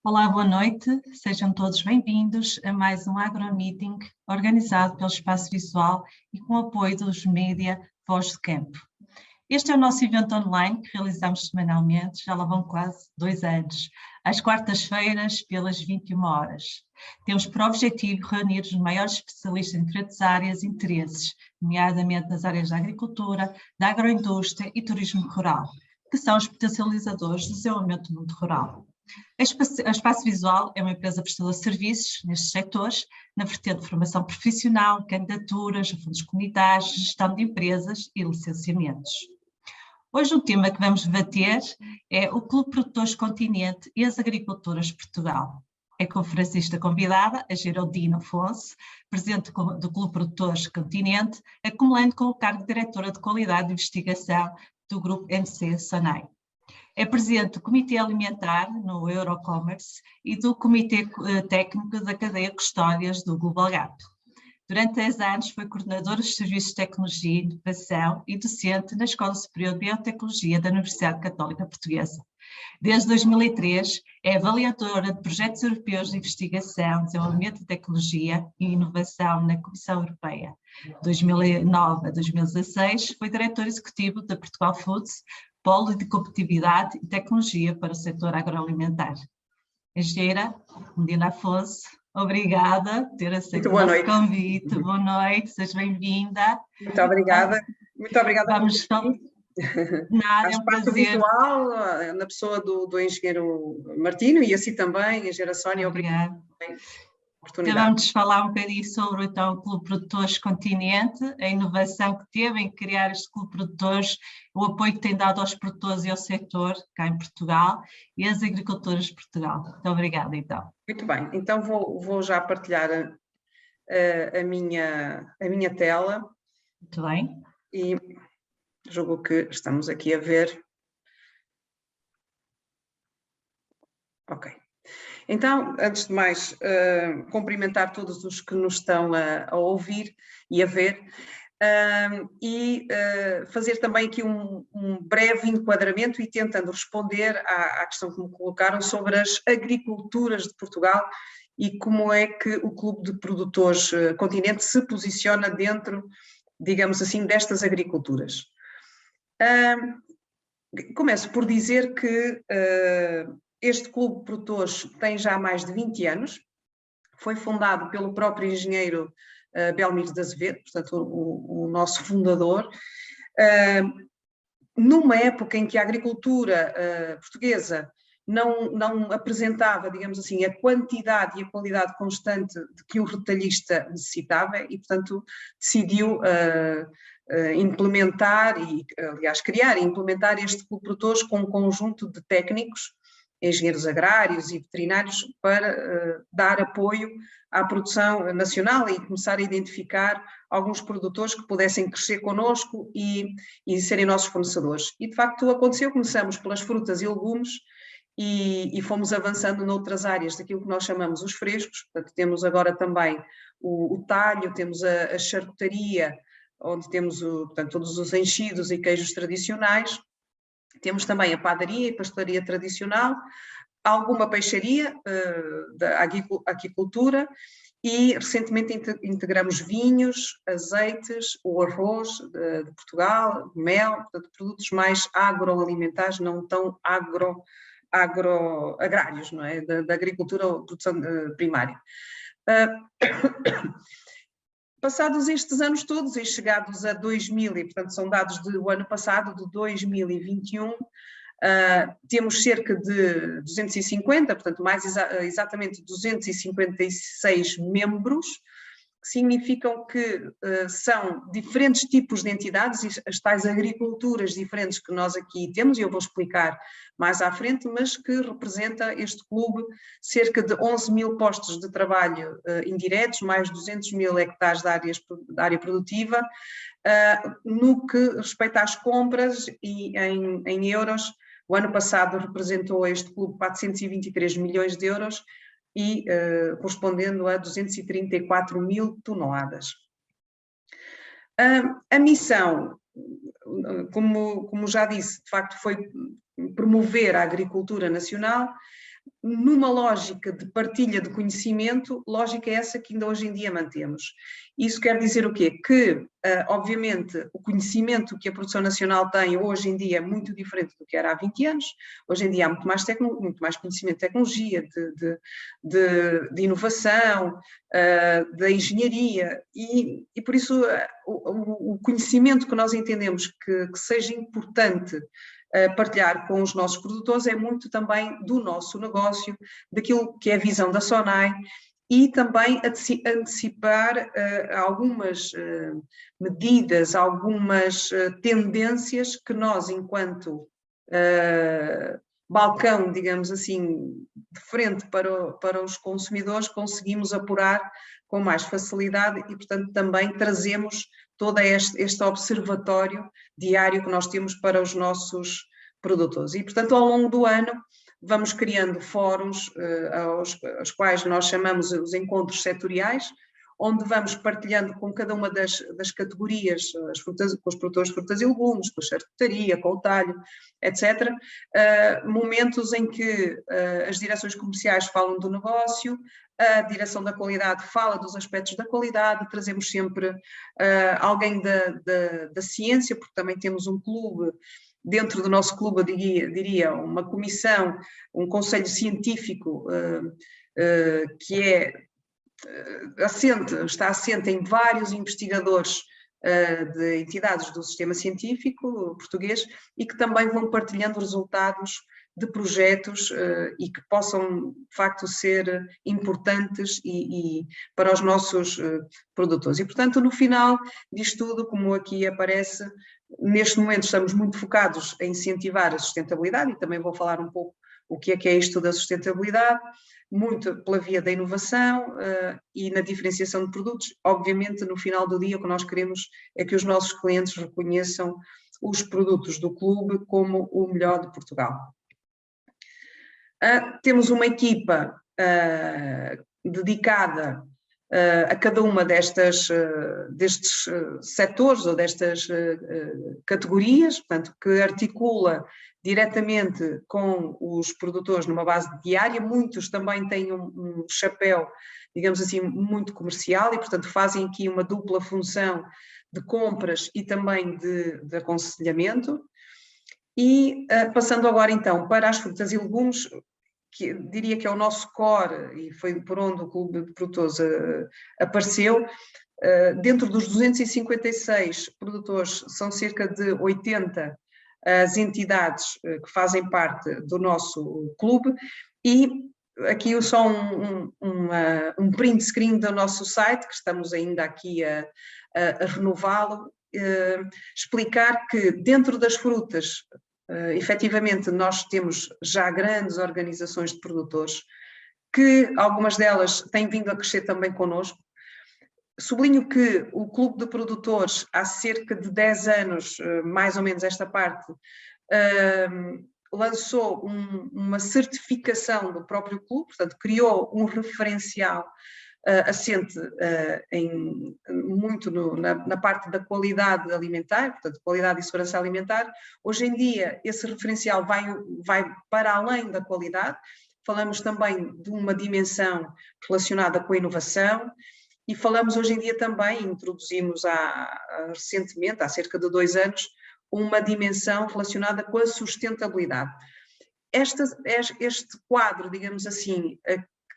Olá, boa noite, sejam todos bem-vindos a mais um AgroMeeting organizado pelo Espaço Visual e com o apoio dos mídia Voz de Campo. Este é o nosso evento online que realizamos semanalmente, já lá vão quase 2 anos, às quartas-feiras pelas 21 horas. Temos por objetivo reunir os maiores especialistas em diferentes áreas e interesses, nomeadamente nas áreas da agricultura, da agroindústria e turismo rural, que são os potencializadores do desenvolvimento do mundo rural. A Espaço Visual é uma empresa prestadora de serviços nestes setores, na vertente de formação profissional, candidaturas, fundos comunitários, gestão de empresas e licenciamentos. Hoje o tema que vamos debater é o Clube Produtores Continente e as Agriculturas de Portugal. É conferencista convidada a Geraldine Afonso, presidente do Clube Produtores Continente, acumulando com o cargo de diretora de qualidade de investigação do Grupo MC-SONAI. É presidente do Comitê Alimentar no Eurocommerce e do Comitê Técnico da Cadeia Custódias do Global Gap. Durante 10 anos foi coordenador dos Serviços de Tecnologia e Inovação e docente na Escola Superior de Biotecnologia da Universidade Católica Portuguesa. Desde 2003 é avaliadora de projetos europeus de investigação, desenvolvimento de tecnologia e inovação na Comissão Europeia. De 2009 a 2016 foi diretor executivo da Portugal Foods, Polo de Competitividade e Tecnologia para o setor agroalimentar. Engenheira Medina Afonso, obrigada por ter aceito o nosso convite. Boa noite, seja bem-vinda. Muito obrigada. Muito obrigada. Vamos falar. Nada, é um Espaço prazer. Visual, na pessoa do engenheiro Martino e assim também, a engenheira Sónia. Obrigada. Oportunidade. Vamos falar um bocadinho sobre então, o Clube Produtores Continente, a inovação que teve em criar este Clube Produtores, o apoio que tem dado aos produtores e ao setor cá em Portugal e às agricultoras de Portugal. Muito obrigada, então. Muito bem, então vou já partilhar a minha tela. Muito bem. E julgo que estamos aqui a ver. Ok. Então, antes de mais, cumprimentar todos os que nos estão a ouvir e a ver, e fazer também aqui um breve enquadramento e tentando responder à questão que me colocaram sobre as agriculturas de Portugal e como é que o Clube de Produtores Continente se posiciona dentro, digamos assim, destas agriculturas. Começo por dizer que este Clube de Produtores tem já mais de 20 anos, foi fundado pelo próprio engenheiro Belmiro de Azevedo, portanto o nosso fundador, numa época em que a agricultura portuguesa não apresentava, digamos assim, a quantidade e a qualidade constante de que o retalhista necessitava e, portanto, decidiu implementar e, aliás, criar e implementar este Clube de Produtores com um conjunto de técnicos, engenheiros agrários e veterinários para dar apoio à produção nacional e começar a identificar alguns produtores que pudessem crescer connosco e serem nossos fornecedores. E de facto aconteceu, começamos pelas frutas e legumes e fomos avançando noutras áreas daquilo que nós chamamos os frescos, portanto temos agora também o talho, temos a charcutaria, onde temos portanto, todos os enchidos e queijos tradicionais. Temos também a padaria e pastelaria tradicional, alguma peixaria da aquicultura e recentemente integramos vinhos, azeites, o arroz de Portugal, mel, portanto, produtos mais agroalimentares, não tão agrários, não é? Da agricultura ou produção primária. Passados estes anos todos e chegados a 2000, e portanto são dados do ano passado, de 2021, temos cerca de 250, portanto mais exatamente 256 membros, que significam que são diferentes tipos de entidades, as tais agriculturas diferentes que nós aqui temos, e eu vou explicar mais à frente, mas que representa este clube cerca de 11 mil postos de trabalho indiretos, mais 200 mil hectares da área produtiva, no que respeita às compras e em euros. O ano passado representou este clube 423 milhões de euros e correspondendo a 234 mil toneladas. A missão, como já disse, de facto foi promover a agricultura nacional, numa lógica de partilha de conhecimento, lógica essa que ainda hoje em dia mantemos. Isso quer dizer o quê? Que, obviamente, o conhecimento que a produção nacional tem hoje em dia é muito diferente do que era há 20 anos. Hoje em dia há muito mais conhecimento de tecnologia, de inovação, da engenharia, e por isso o conhecimento que nós entendemos que seja importante partilhar com os nossos produtores é muito também do nosso negócio, daquilo que é a visão da SONAI, e também antecipar algumas medidas, algumas tendências que nós, enquanto balcão, digamos assim, de frente para os consumidores, conseguimos apurar com mais facilidade e, portanto, também trazemos todo este observatório diário que nós temos para os nossos produtores. E, portanto, ao longo do ano, vamos criando fóruns aos quais nós chamamos os encontros setoriais, onde vamos partilhando com cada uma das categorias, com os produtores de frutas e legumes, com a charcutaria, com o talho, etc., momentos em que as direções comerciais falam do negócio, a direção da qualidade fala dos aspectos da qualidade, trazemos sempre alguém da ciência, porque também temos um clube. Dentro do nosso clube, eu diria uma comissão, um conselho científico que está assente em vários investigadores de entidades do sistema científico português e que também vão partilhando resultados de projetos e que possam, de facto, ser importantes e para os nossos produtores. E, portanto, no final disto tudo, como aqui aparece, neste momento estamos muito focados em incentivar a sustentabilidade, e também vou falar um pouco o que é isto da sustentabilidade, muito pela via da inovação e na diferenciação de produtos. Obviamente, no final do dia, o que nós queremos é que os nossos clientes reconheçam os produtos do clube como o melhor de Portugal. Temos uma equipa dedicada a cada uma destes setores ou destas categorias, portanto, que articula diretamente com os produtores numa base diária. Muitos também têm um chapéu, digamos assim, muito comercial e, portanto, fazem aqui uma dupla função de compras e também de aconselhamento. E passando agora então para as frutas e legumes, que diria que é o nosso core e foi por onde o Clube de Produtores apareceu. Dentro dos 256 produtores, são cerca de 80 as entidades que fazem parte do nosso clube, e aqui só um print screen do nosso site, que estamos ainda aqui a renová-lo, explicar que dentro das frutas, efetivamente, nós temos já grandes organizações de produtores, que algumas delas têm vindo a crescer também connosco. Sublinho que o Clube de Produtores, há cerca de 10 anos, mais ou menos esta parte, lançou uma certificação do próprio clube, portanto, criou um referencial assente muito na parte da qualidade alimentar, portanto, qualidade e segurança alimentar. Hoje em dia, esse referencial vai para além da qualidade. Falamos também de uma dimensão relacionada com a inovação e falamos hoje em dia também, introduzimos recentemente, há cerca de 2 anos, uma dimensão relacionada com a sustentabilidade. Este quadro, digamos assim,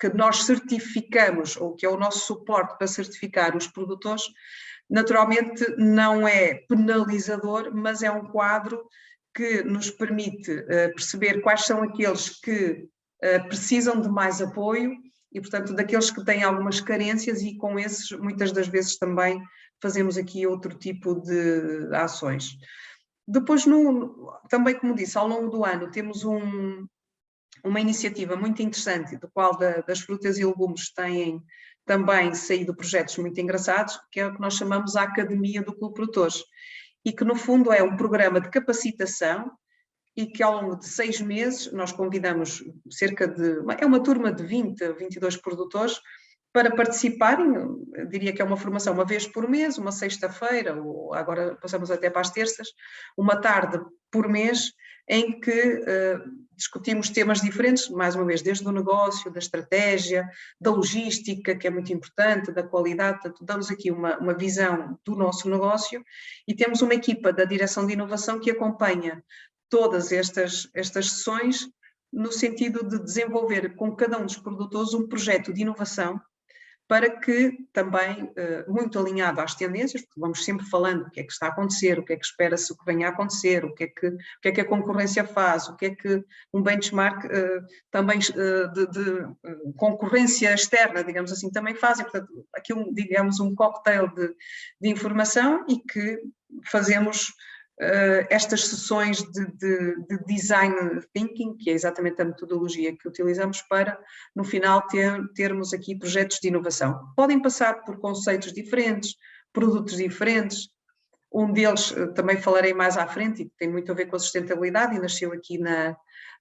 que nós certificamos, ou que é o nosso suporte para certificar os produtores, naturalmente não é penalizador, mas é um quadro que nos permite perceber quais são aqueles que precisam de mais apoio e, portanto, daqueles que têm algumas carências, e com esses, muitas das vezes também fazemos aqui outro tipo de ações. Depois, também, como disse, ao longo do ano temos uma iniciativa muito interessante, do qual das frutas e legumes têm também saído projetos muito engraçados, que é o que nós chamamos a Academia do Clube Produtores, e que no fundo é um programa de capacitação e que ao longo de 6 meses nós convidamos é uma turma de 20 a 22 produtores para participarem. Eu diria que é uma formação uma vez por mês, uma sexta-feira, ou agora passamos até para as terças, uma tarde por mês, em que discutimos temas diferentes, mais uma vez, desde o negócio, da estratégia, da logística, que é muito importante, da qualidade, portanto, damos aqui uma visão do nosso negócio e temos uma equipa da Direção de Inovação que acompanha todas estas sessões no sentido de desenvolver com cada um dos produtores um projeto de inovação para que também, muito alinhado às tendências, porque vamos sempre falando o que é que está a acontecer, o que é que espera-se o que venha a acontecer, o que é que a concorrência faz, o que é que um benchmark também de concorrência externa, digamos assim, também faz, e portanto aqui digamos um cocktail de informação e que fazemos estas sessões de design thinking, que é exatamente a metodologia que utilizamos para, no final, termos aqui projetos de inovação. Podem passar por conceitos diferentes, produtos diferentes, um deles também falarei mais à frente e que tem muito a ver com a sustentabilidade e nasceu aqui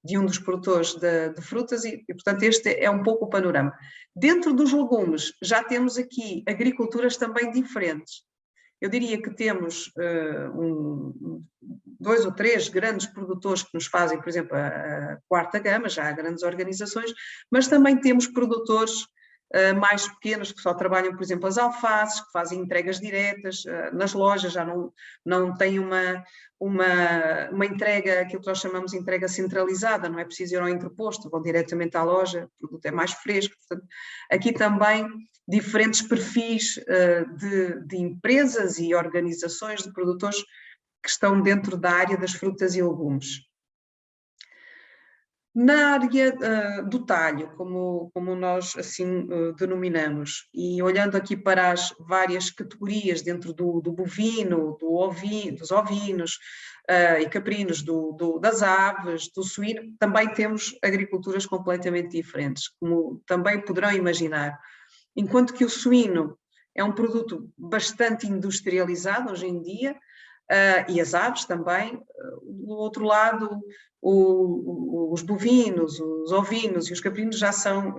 de um dos produtores de frutas e, portanto, este é um pouco o panorama. Dentro dos legumes já temos aqui agriculturas também diferentes. Eu diria que temos 2 ou 3 grandes produtores que nos fazem, por exemplo, a quarta gama, já há grandes organizações, mas também temos produtores mais pequenos que só trabalham, por exemplo, as alfaces, que fazem entregas diretas nas lojas, já não têm uma entrega, aquilo que nós chamamos de entrega centralizada, não é preciso ir ao entreposto, vão diretamente à loja, o produto é mais fresco. Portanto, aqui também diferentes perfis de empresas e organizações de produtores que estão dentro da área das frutas e legumes. Na área do talho, como nós assim denominamos, e olhando aqui para as várias categorias dentro do bovino, dos ovinos e caprinos, das aves, do suíno, também temos agriculturas completamente diferentes, como também poderão imaginar. Enquanto que o suíno é um produto bastante industrializado hoje em dia, e as aves também, do outro lado, os bovinos, os ovinos e os caprinos já são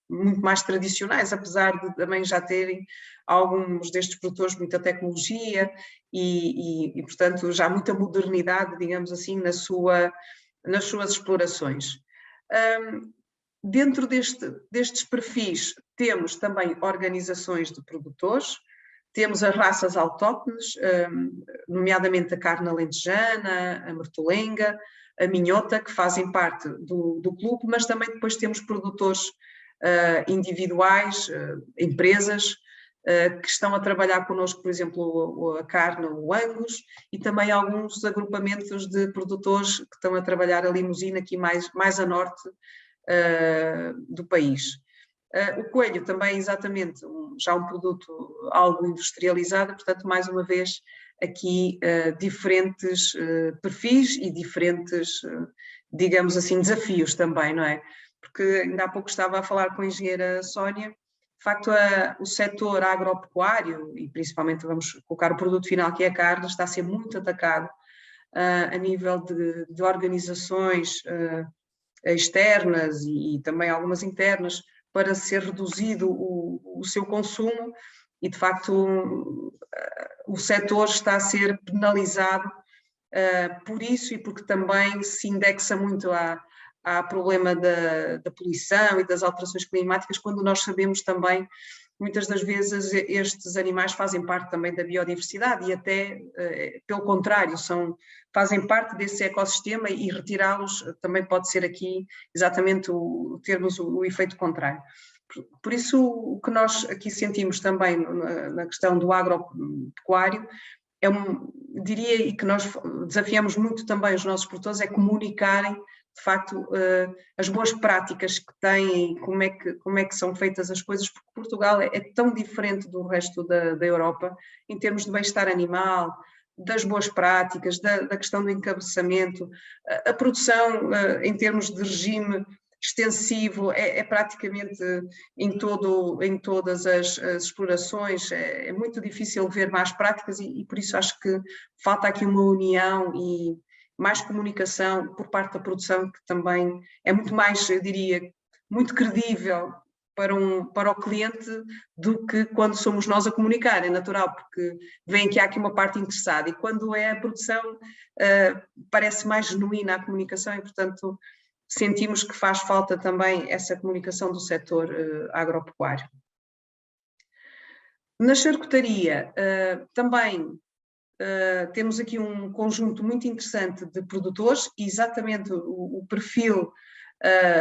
muito mais tradicionais, apesar de também já terem alguns destes produtores muita tecnologia e portanto, já muita modernidade, digamos assim, nas suas explorações. Dentro destes perfis temos também organizações de produtores, temos as raças autóctones, nomeadamente a carne alentejana, a martolenga, a minhota, que fazem parte do clube, mas também depois temos produtores individuais, empresas, que estão a trabalhar connosco, por exemplo, a carne, o Angus, e também alguns agrupamentos de produtores que estão a trabalhar a limusina aqui mais a norte do país. O coelho também é exatamente já um produto algo industrializado, portanto, mais uma vez, aqui diferentes perfis e diferentes, digamos assim, desafios também, não é? Porque ainda há pouco estava a falar com a engenheira Sónia, de facto o setor agropecuário, e principalmente vamos colocar o produto final que é a carne, está a ser muito atacado a nível de organizações externas e também algumas internas, para ser reduzido o seu consumo e, de facto, o setor está a ser penalizado por isso e porque também se indexa muito ao problema da poluição e das alterações climáticas, quando nós sabemos também, muitas das vezes, estes animais fazem parte também da biodiversidade e até, pelo contrário, fazem parte desse ecossistema e retirá-los também pode ser aqui exatamente termos o efeito contrário. Por isso, o que nós aqui sentimos também na questão do agropecuário, diria, e que nós desafiamos muito também os nossos produtores, é comunicarem de facto as boas práticas que têm, como é que são feitas as coisas, porque Portugal é tão diferente do resto da Europa em termos de bem-estar animal, das boas práticas, da questão do encabeçamento, a produção em termos de regime extensivo é praticamente em todas as explorações, é muito difícil ver más práticas e por isso acho que falta aqui uma união e mais comunicação por parte da produção, que também é muito mais, eu diria, muito credível para o cliente do que quando somos nós a comunicar, é natural, porque vem que há aqui uma parte interessada e quando é a produção parece mais genuína a comunicação e, portanto, sentimos que faz falta também essa comunicação do setor agropecuário. Na charcutaria, também temos aqui um conjunto muito interessante de produtores, exatamente o perfil,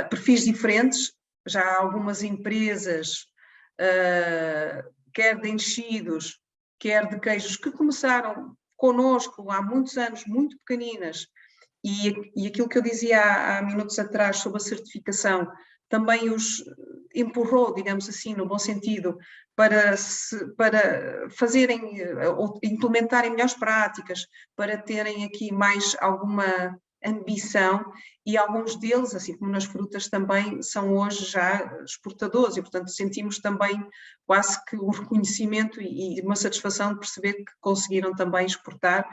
perfis diferentes. Já há algumas empresas, quer de enchidos, quer de queijos, que começaram connosco há muitos anos, muito pequeninas, e aquilo que eu dizia há minutos atrás sobre a certificação, também os empurrou, digamos assim, no bom sentido, para fazerem ou implementarem melhores práticas, para terem aqui mais alguma ambição, e alguns deles, assim como nas frutas também, são hoje já exportadores, e portanto sentimos também quase que um reconhecimento e uma satisfação de perceber que conseguiram também exportar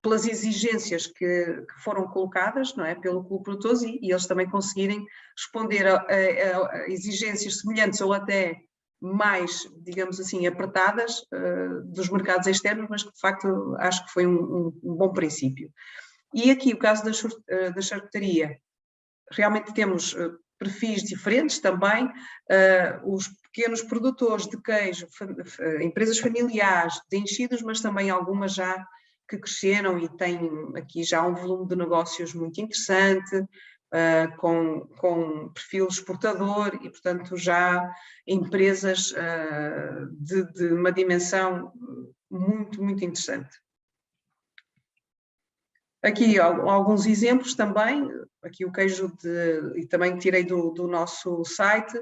pelas exigências que foram colocadas, não é, pelo Clube de Produtores, e eles também conseguirem responder a exigências semelhantes ou até mais, digamos assim, apertadas dos mercados externos, mas que de facto acho que foi um bom princípio. E aqui o caso da charcutaria, realmente temos perfis diferentes também, os pequenos produtores de queijo, empresas familiares, de enchidos, mas também algumas já que cresceram e têm aqui já um volume de negócios muito interessante, com perfil exportador e, portanto, já empresas de uma dimensão muito, muito interessante. Aqui alguns exemplos também, aqui o queijo e também tirei do nosso site.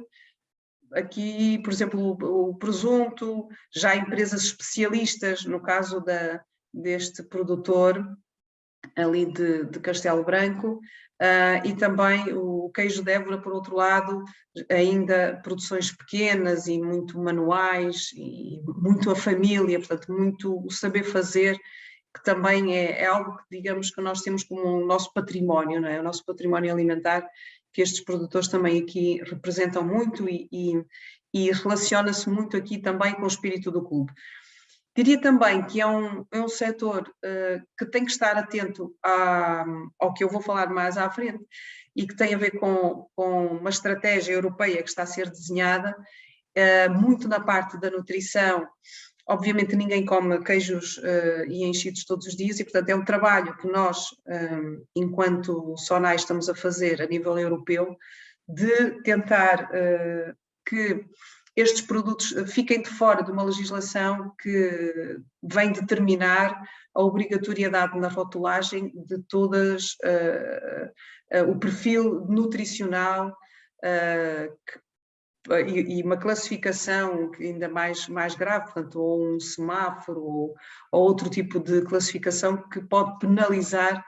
Aqui, por exemplo, o presunto, já empresas especialistas, no caso deste produtor ali de Castelo Branco, e também o queijo de Évora, por outro lado, ainda produções pequenas e muito manuais, e muito a família, portanto, muito o saber fazer, que também é algo que, digamos, que nós temos como o nosso património, não é? O nosso património alimentar, que estes produtores também aqui representam muito e relaciona-se muito aqui também com o espírito do clube. Diria também que é um setor que tem que estar atento ao que eu vou falar mais à frente e que tem a ver com uma estratégia europeia que está a ser desenhada, muito na parte da nutrição. Obviamente ninguém come queijos e enchidos todos os dias e, portanto, é um trabalho que nós, enquanto SONAI, estamos a fazer a nível europeu, de tentar que estes produtos fiquem de fora de uma legislação que vem determinar a obrigatoriedade na rotulagem de todas o perfil nutricional e uma classificação ainda mais grave, portanto, ou um semáforo ou outro tipo de classificação que pode penalizar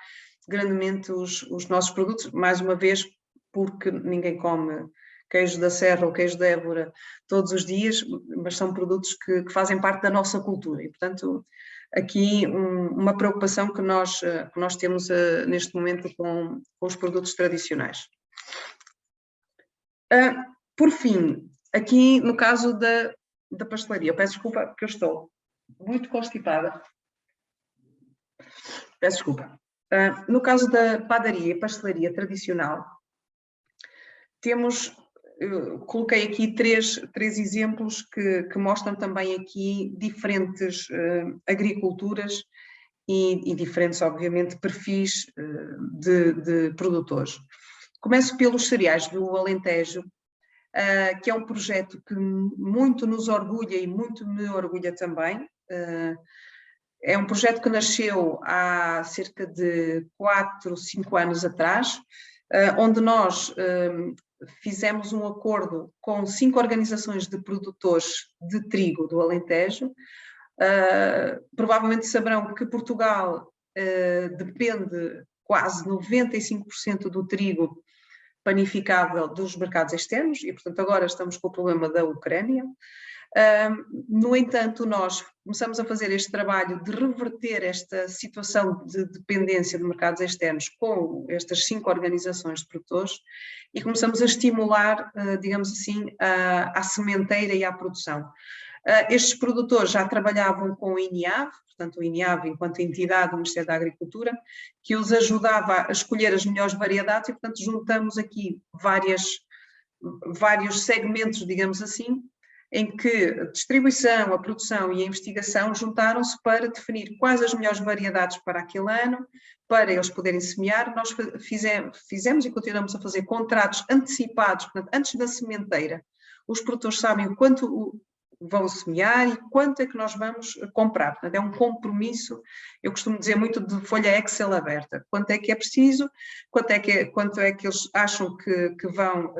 grandemente os nossos produtos, mais uma vez, porque ninguém come queijo da Serra ou queijo de Évora todos os dias, mas são produtos que fazem parte da nossa cultura e, portanto, aqui uma preocupação que nós temos neste momento com os produtos tradicionais. Por fim, aqui no caso da pastelaria, eu peço desculpa porque eu estou muito constipada, peço desculpa. No caso da padaria e pastelaria tradicional, coloquei aqui três exemplos que mostram também aqui diferentes agriculturas e diferentes, obviamente, perfis de produtores. Começo pelos cereais do Alentejo, que é um projeto que muito nos orgulha e muito me orgulha também. É um projeto que nasceu há cerca de 4, 5 anos atrás, onde nós fizemos um acordo com 5 organizações de produtores de trigo do Alentejo. Provavelmente saberão que Portugal depende quase 95% do trigo panificável dos mercados externos e, portanto, agora estamos com o problema da Ucrânia. No entanto, nós começamos a fazer este trabalho de reverter esta situação de dependência de mercados externos com estas 5 organizações de produtores e começamos a estimular, digamos assim, à sementeira e à produção. Estes produtores já trabalhavam com o INIAV, portanto o INEAV enquanto entidade do Ministério da Agricultura, que os ajudava a escolher as melhores variedades e, portanto, juntamos aqui vários segmentos, digamos assim, em que a distribuição, a produção e a investigação juntaram-se para definir quais as melhores variedades para aquele ano, para eles poderem semear. Nós fizemos e continuamos a fazer contratos antecipados, portanto, antes da sementeira. Os produtores sabem o quanto vão semear e quanto é que nós vamos comprar. Portanto, é um compromisso, eu costumo dizer muito de folha Excel aberta. Quanto é que é preciso, quanto é que eles acham que vão,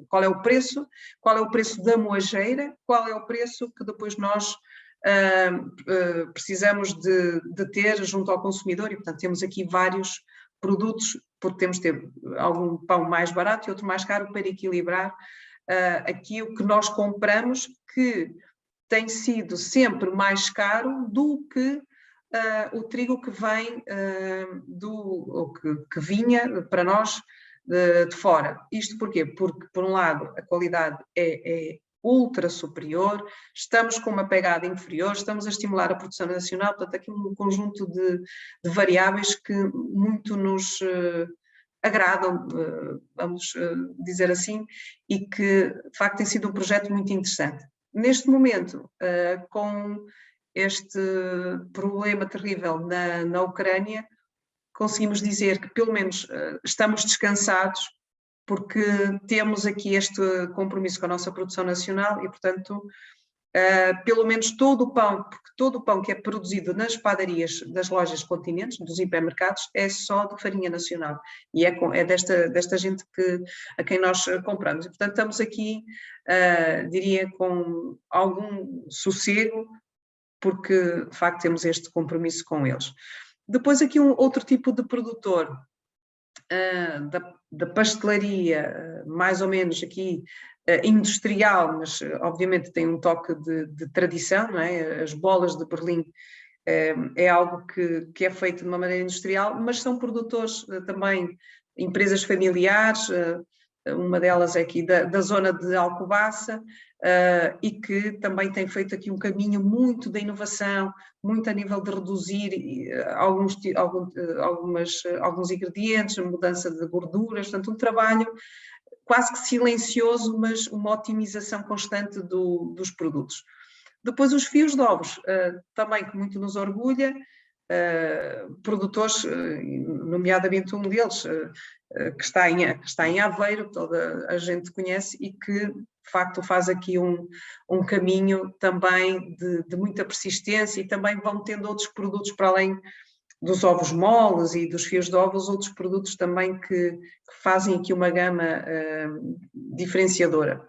qual é o preço da moageira, qual é o preço que depois nós precisamos de ter junto ao consumidor, e portanto temos aqui vários produtos, porque temos de ter algum pão mais barato e outro mais caro para equilibrar aqui o que nós compramos, que tem sido sempre mais caro do que o trigo que vem que vinha para nós de fora. Isto porquê? Porque, por um lado, a qualidade é ultra superior, estamos com uma pegada inferior, estamos a estimular a produção nacional, portanto, aqui um conjunto de variáveis que muito nos agradam, vamos dizer assim, e que, de facto, tem sido um projeto muito interessante. Neste momento, com este problema terrível na Ucrânia, conseguimos dizer que, pelo menos, estamos descansados, porque temos aqui este compromisso com a nossa produção nacional e, portanto, pelo menos todo o pão, porque todo o pão que é produzido nas padarias das lojas continentes, dos hipermercados, é só de farinha nacional e é desta gente a quem nós compramos. E, portanto, estamos aqui, diria, com algum sossego, porque, de facto, temos este compromisso com eles. Depois aqui outro tipo de produtor, da pastelaria, mais ou menos aqui, industrial, mas obviamente tem um toque de tradição, não é? As bolas de Berlim é algo que é feito de uma maneira industrial, mas são produtores também, empresas familiares, uma delas é aqui da zona de Alcobaça, e que também tem feito aqui um caminho muito da inovação, muito a nível de reduzir alguns ingredientes, mudança de gorduras, portanto um trabalho quase que silencioso, mas uma otimização constante dos produtos. Depois os fios de ovos, também que muito nos orgulha, produtores, nomeadamente um deles, que está em Aveiro, toda a gente conhece, e que de facto faz aqui um caminho também de muita persistência, e também vão tendo outros produtos para além dos ovos moles e dos fios de ovos, outros produtos também que fazem aqui uma gama diferenciadora.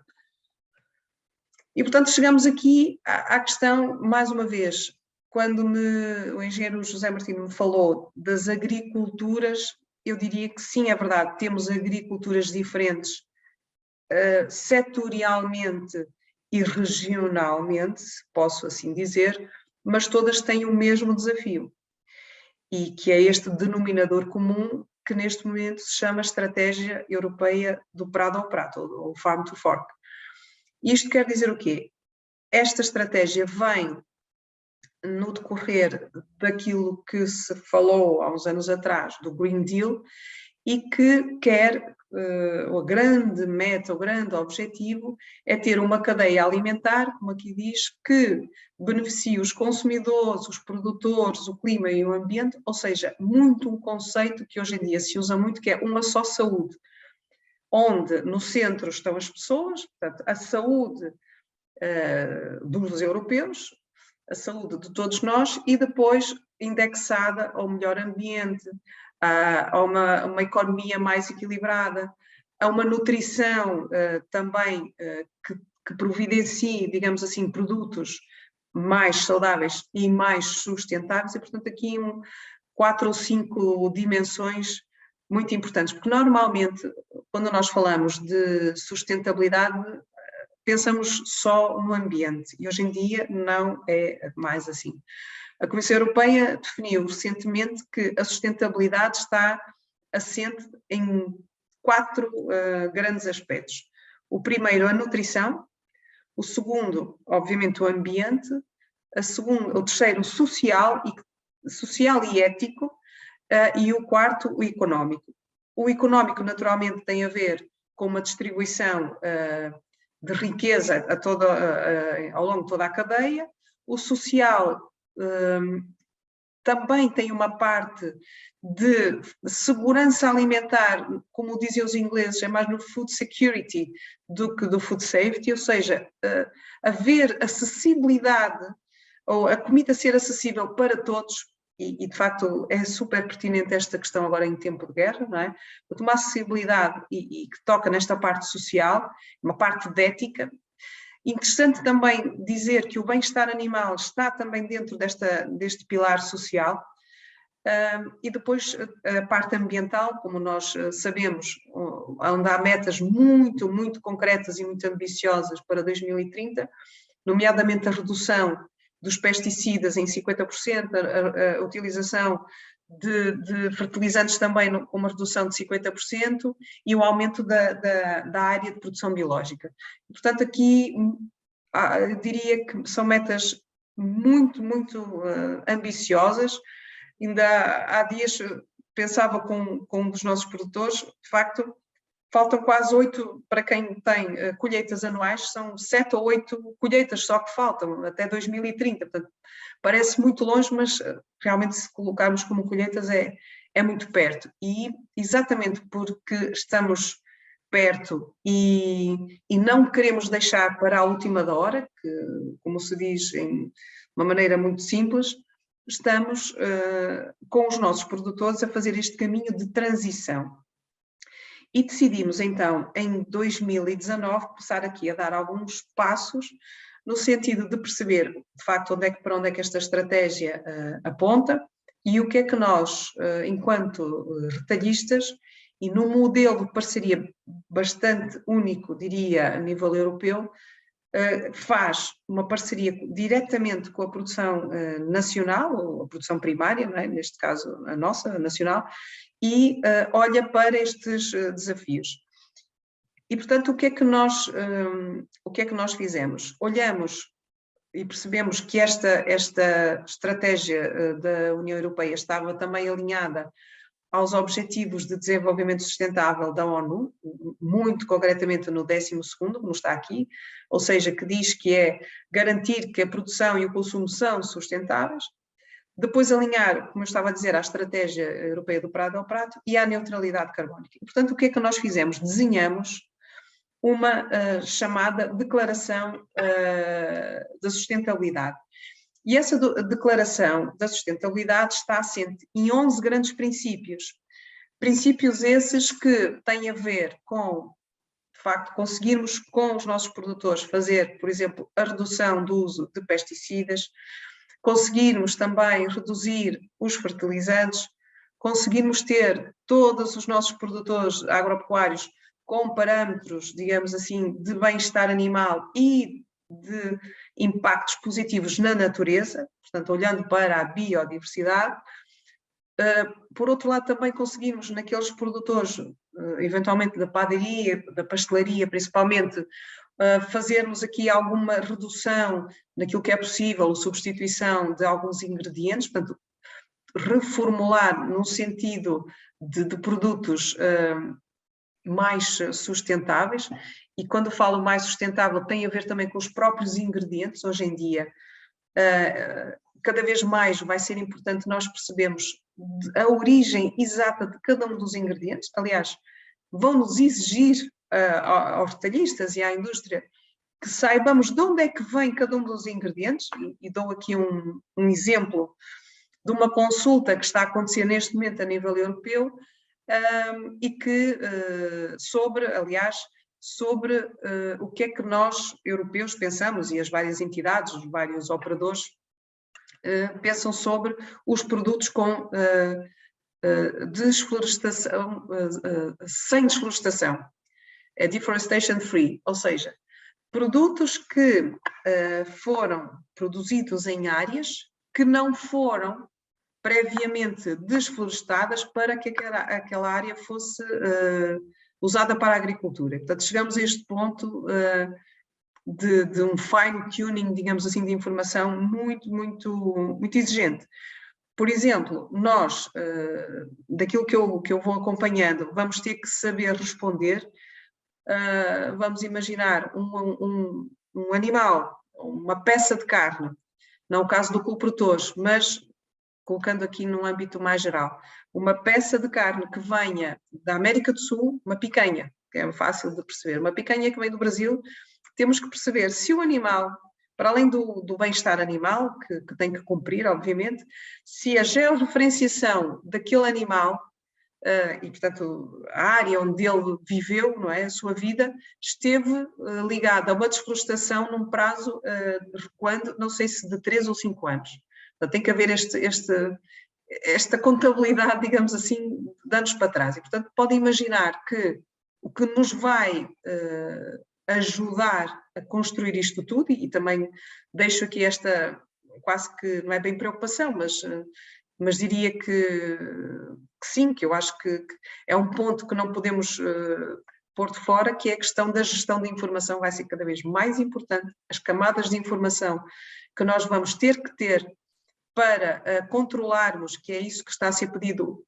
E, portanto, chegamos aqui à questão, mais uma vez, quando o engenheiro José Martino me falou das agriculturas, eu diria que sim, é verdade, temos agriculturas diferentes, setorialmente e regionalmente, se posso assim dizer, mas todas têm o mesmo desafio. E que é este denominador comum que neste momento se chama Estratégia Europeia do Prado ao Prato, ou Farm to Fork. Isto quer dizer o quê? Esta estratégia vem no decorrer daquilo que se falou há uns anos atrás, do Green Deal, e que quer, a grande meta, o grande objetivo é ter uma cadeia alimentar, como aqui diz, que beneficie os consumidores, os produtores, o clima e o ambiente, ou seja, muito um conceito que hoje em dia se usa muito, que é uma só saúde, onde no centro estão as pessoas, portanto, a saúde dos europeus, a saúde de todos nós, e depois indexada ao melhor ambiente, a uma economia mais equilibrada, a uma nutrição também que providencie, digamos assim, produtos mais saudáveis e mais sustentáveis, e portanto aqui 4 ou 5 dimensões muito importantes, porque normalmente quando nós falamos de sustentabilidade pensamos só no ambiente, e hoje em dia não é mais assim. A Comissão Europeia definiu recentemente que a sustentabilidade está assente em 4 grandes aspectos. O primeiro, a nutrição. O segundo, obviamente, o ambiente. o terceiro, o social e ético, e o quarto, o económico. O económico, naturalmente, tem a ver com uma distribuição de riqueza ao longo de toda a cadeia. O social também tem uma parte de segurança alimentar, como dizem os ingleses, é mais no food security do que do food safety, ou seja, haver acessibilidade, ou a comida ser acessível para todos, e de facto é super pertinente esta questão agora em tempo de guerra, não é? Uma acessibilidade e que toca nesta parte social, uma parte de ética. Interessante também dizer que o bem-estar animal está também dentro deste pilar social. E depois a parte ambiental, como nós sabemos, onde há metas muito, muito concretas e muito ambiciosas para 2030, nomeadamente a redução dos pesticidas em 50%, a utilização de fertilizantes também com uma redução de 50% e o aumento da área de produção biológica. Portanto, aqui eu diria que são metas muito, muito ambiciosas. Ainda há dias pensava com um dos nossos produtores, de facto, faltam quase 8, para quem tem colheitas anuais, são 7 ou 8 colheitas só que faltam, até 2030. Portanto, parece muito longe, mas realmente se colocarmos como colheitas é muito perto. E exatamente porque estamos perto e não queremos deixar para a última da hora, que, como se diz em uma maneira muito simples, estamos com os nossos produtores a fazer este caminho de transição. E decidimos então, em 2019, começar aqui a dar alguns passos no sentido de perceber, de facto, para onde é que esta estratégia aponta e o que é que nós, enquanto retalhistas, e num modelo de parceria bastante único, diria, a nível europeu, faz uma parceria diretamente com a produção nacional, ou a produção primária, não é? Neste caso a nossa, a nacional, e olha para estes desafios. E, portanto, o que é que nós fizemos? Olhamos e percebemos que esta estratégia da União Europeia estava também alinhada aos Objetivos de Desenvolvimento Sustentável da ONU, muito concretamente no 12º, como está aqui, ou seja, que diz que é garantir que a produção e o consumo são sustentáveis, depois alinhar, como eu estava a dizer, à Estratégia Europeia do Prado ao Prato e à neutralidade carbónica. E, portanto, o que é que nós fizemos? Desenhamos uma chamada Declaração da Sustentabilidade. E essa declaração da sustentabilidade está assente em 11 grandes princípios. Princípios esses que têm a ver com, de facto, conseguirmos com os nossos produtores fazer, por exemplo, a redução do uso de pesticidas, conseguirmos também reduzir os fertilizantes, conseguirmos ter todos os nossos produtores agropecuários com parâmetros, digamos assim, de bem-estar animal e de impactos positivos na natureza, portanto, olhando para a biodiversidade. Por outro lado, também conseguimos naqueles produtores, eventualmente da padaria, da pastelaria principalmente, fazermos aqui alguma redução naquilo que é possível, substituição de alguns ingredientes, portanto, reformular no sentido de produtos mais sustentáveis. E quando falo mais sustentável, tem a ver também com os próprios ingredientes. Hoje em dia, cada vez mais vai ser importante nós percebermos a origem exata de cada um dos ingredientes. Aliás, vão-nos exigir aos retalhistas e à indústria que saibamos de onde é que vem cada um dos ingredientes. E dou aqui um exemplo de uma consulta que está a acontecer neste momento a nível europeu, e que sobre o que é que nós, europeus, pensamos, e as várias entidades, os vários operadores pensam sobre os produtos com desflorestação, sem desflorestação, deforestation free, ou seja, produtos que foram produzidos em áreas que não foram previamente desflorestadas para que aquela área fosse usada para a agricultura. Portanto, chegamos a este ponto de um fine-tuning, digamos assim, de informação muito exigente. Por exemplo, nós, daquilo que eu vou acompanhando, vamos ter que saber responder. Vamos imaginar um animal, uma peça de carne, não o caso do colprotose, mas colocando aqui num âmbito mais geral, uma peça de carne que venha da América do Sul, uma picanha, que é fácil de perceber, uma picanha que vem do Brasil, temos que perceber se o animal, para além do bem-estar animal, que tem que cumprir, obviamente, se a georreferenciação daquele animal, e portanto a área onde ele viveu, não é, a sua vida, esteve ligada a uma desflorestação num prazo, recuando, não sei se de 3 ou 5 anos. Portanto, tem que haver esta contabilidade, digamos assim, de anos para trás. E, portanto, pode imaginar que o que nos vai ajudar a construir isto tudo, e também deixo aqui esta, quase que não é bem preocupação, mas diria que sim, que eu acho que é um ponto que não podemos pôr de fora, que é a questão da gestão de informação vai ser cada vez mais importante. As camadas de informação que nós vamos ter que ter para controlarmos, que é isso que está a ser pedido,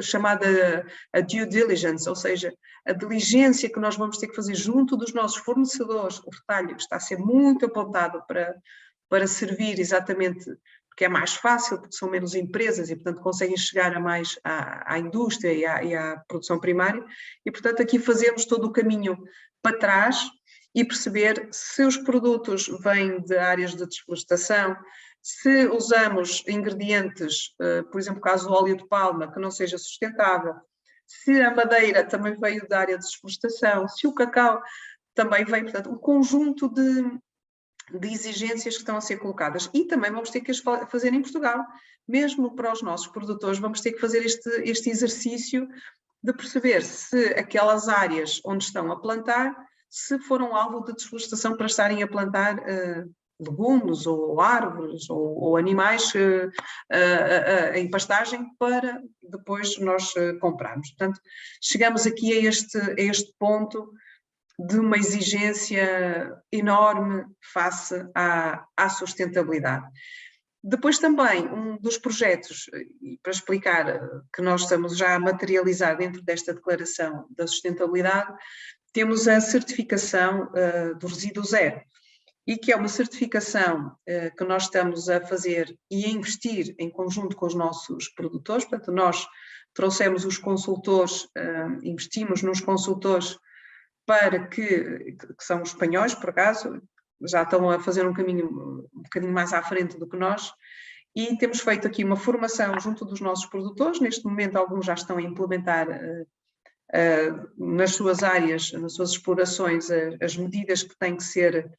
chamada a due diligence, ou seja, a diligência que nós vamos ter que fazer junto dos nossos fornecedores. O retalho está a ser muito apontado para servir exatamente, porque é mais fácil, porque são menos empresas e, portanto, conseguem chegar à indústria e à produção primária, e, portanto, aqui fazemos todo o caminho para trás e perceber se os produtos vêm de áreas de desflorestação, se usamos ingredientes, por exemplo, no caso do óleo de palma, que não seja sustentável, se a madeira também veio da área de desflorestação, se o cacau também vem, portanto, um conjunto de exigências que estão a ser colocadas. E também vamos ter que as fazer em Portugal. Mesmo para os nossos produtores, vamos ter que fazer este exercício de perceber se aquelas áreas onde estão a plantar, se foram alvo de desflorestação para estarem a plantar legumes ou árvores ou animais em pastagem para depois nós comprarmos. Portanto, chegamos aqui a este ponto de uma exigência enorme face à sustentabilidade. Depois também, um dos projetos, e para explicar que nós estamos já a materializar dentro desta declaração da sustentabilidade, temos a certificação do resíduo zero, e que é uma certificação que nós estamos a fazer e a investir em conjunto com os nossos produtores. Portanto, nós trouxemos os consultores, investimos nos consultores para que são espanhóis, por acaso, já estão a fazer um caminho um bocadinho mais à frente do que nós, e temos feito aqui uma formação junto dos nossos produtores. Neste momento alguns já estão a implementar nas suas áreas, nas suas explorações, as medidas que têm que ser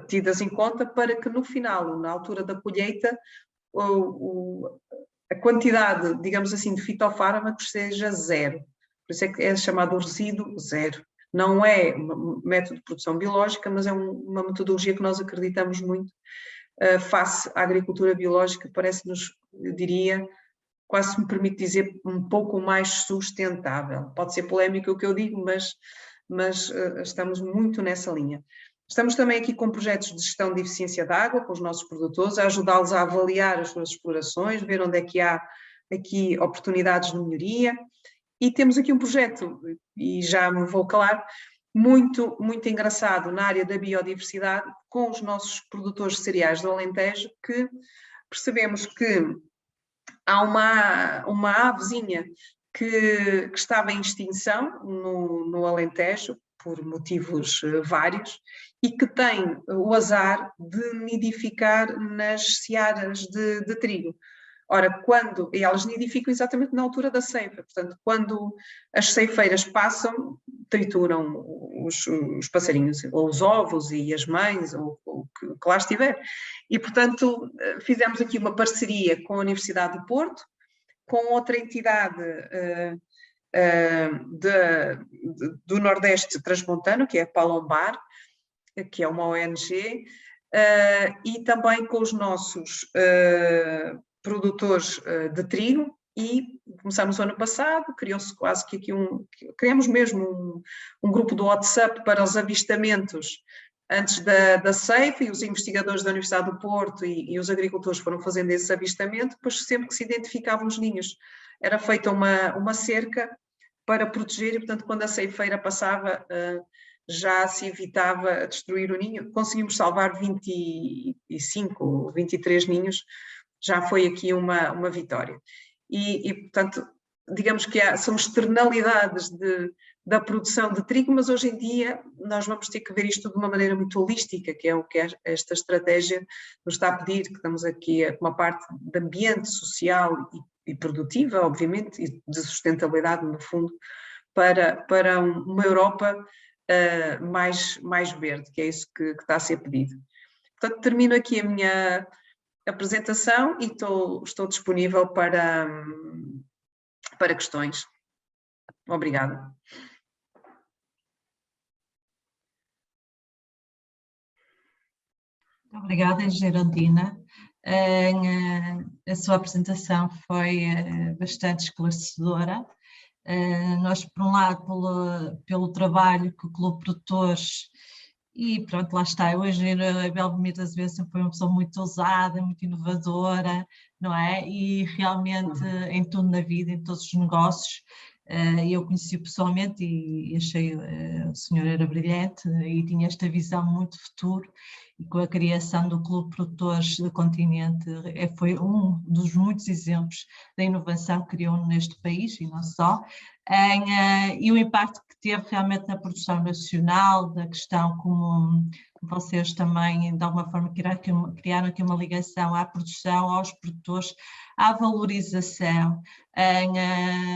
tidas em conta para que no final, na altura da colheita, a quantidade, digamos assim, de fitofármacos seja zero. Por isso é que é chamado resíduo zero. Não é um método de produção biológica, mas é uma metodologia que nós acreditamos muito face à agricultura biológica, parece-nos, eu diria, quase me permite dizer, um pouco mais sustentável. Pode ser polémico o que eu digo, mas estamos muito nessa linha. Estamos também aqui com projetos de gestão de eficiência da água com os nossos produtores, a ajudá-los a avaliar as suas explorações, ver onde é que há aqui oportunidades de melhoria. E temos aqui um projeto, e já me vou calar, muito engraçado na área da biodiversidade com os nossos produtores de cereais do Alentejo, que percebemos que há uma avezinha que estava em extinção no Alentejo, por motivos vários, e que tem o azar de nidificar nas searas de trigo. Ora, e elas nidificam exatamente na altura da ceifa, portanto, quando as ceifeiras passam, trituram os passarinhos, ou os ovos e as mães, ou o que lá estiver. E, portanto, fizemos aqui uma parceria com a Universidade do Porto, com outra entidade do Nordeste Transmontano, que é a Palombar, que é uma ONG, e também com os nossos produtores de trigo, e começamos o ano passado, criou-se quase que aqui criamos mesmo um grupo do WhatsApp para os avistamentos antes da ceifa, e os investigadores da Universidade do Porto e os agricultores foram fazendo esse avistamento, depois sempre que se identificavam os ninhos, era feita uma cerca para proteger, e portanto quando a ceifeira passava, já se evitava destruir o ninho. Conseguimos salvar 25 ou 23 ninhos, já foi aqui uma vitória. E portanto, digamos que são externalidades da produção de trigo, mas hoje em dia nós vamos ter que ver isto de uma maneira muito holística, que é o que esta estratégia nos está a pedir, que estamos aqui com uma parte de ambiente social e produtiva, obviamente, e de sustentabilidade, no fundo, para uma Europa mais verde, que é isso que está a ser pedido. Portanto, termino aqui a minha apresentação e estou disponível para questões. Obrigada. Obrigada, Geraldina. A sua apresentação foi bastante esclarecedora. Nós, por um lado, pelo trabalho que o Clube Produtores, e pronto, lá está, hoje a Belmiro das vezes foi uma pessoa muito ousada, muito inovadora, não é? E realmente em tudo na vida, em todos os negócios, eu conheci-o pessoalmente e achei o senhor era brilhante e tinha esta visão muito futuro, e com a criação do Clube Produtores do Continente foi um dos muitos exemplos da inovação que criou neste país e não só, e o impacto que teve realmente na produção nacional, da questão como vocês também de alguma forma criaram aqui uma ligação à produção, aos produtores, à valorização.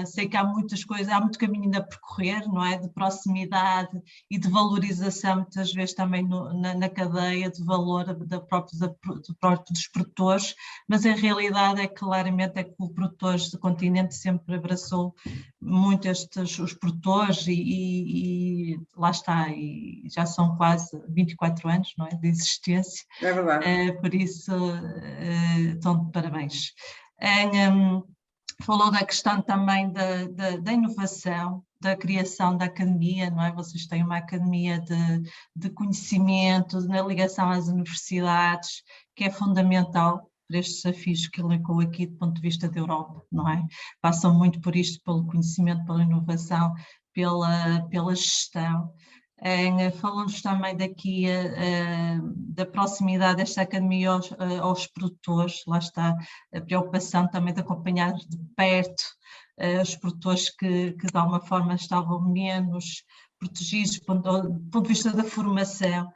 Sei que há muitas coisas, há muito caminho ainda a percorrer, não é? De proximidade e de valorização, muitas vezes também na cadeia de valor dos produtores, mas a realidade é claramente que o Produtores do Continente sempre abraçou muito os produtores e lá está, e já são quase 24 anos, não é, de existência. É verdade. Por isso, estão de parabéns. Falou da questão também da inovação, da criação da academia, não é? Vocês têm uma academia de conhecimento, na ligação às universidades, que é fundamental para estes desafios que elencou aqui do ponto de vista da Europa, não é? Passam muito por isto, pelo conhecimento, pela inovação, pela gestão. Falamos também daqui da proximidade desta academia aos produtores, lá está a preocupação também de acompanhar de perto os produtores que de alguma forma estavam menos protegidos do ponto de vista da formação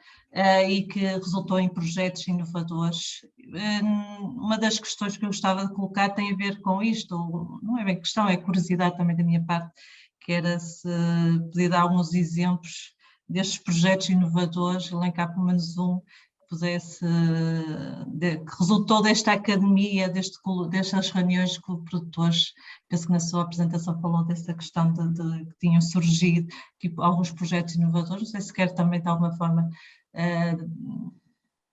e que resultou em projetos inovadores. Uma das questões que eu gostava de colocar tem a ver com isto, não é bem questão, é curiosidade também da minha parte, que era se podia dar alguns exemplos destes projetos inovadores, elencar pelo menos um que resultou desta academia, destas reuniões com os produtores. Penso que na sua apresentação falou dessa questão de que tinham surgido tipo, alguns projetos inovadores. Não sei se quer também de alguma forma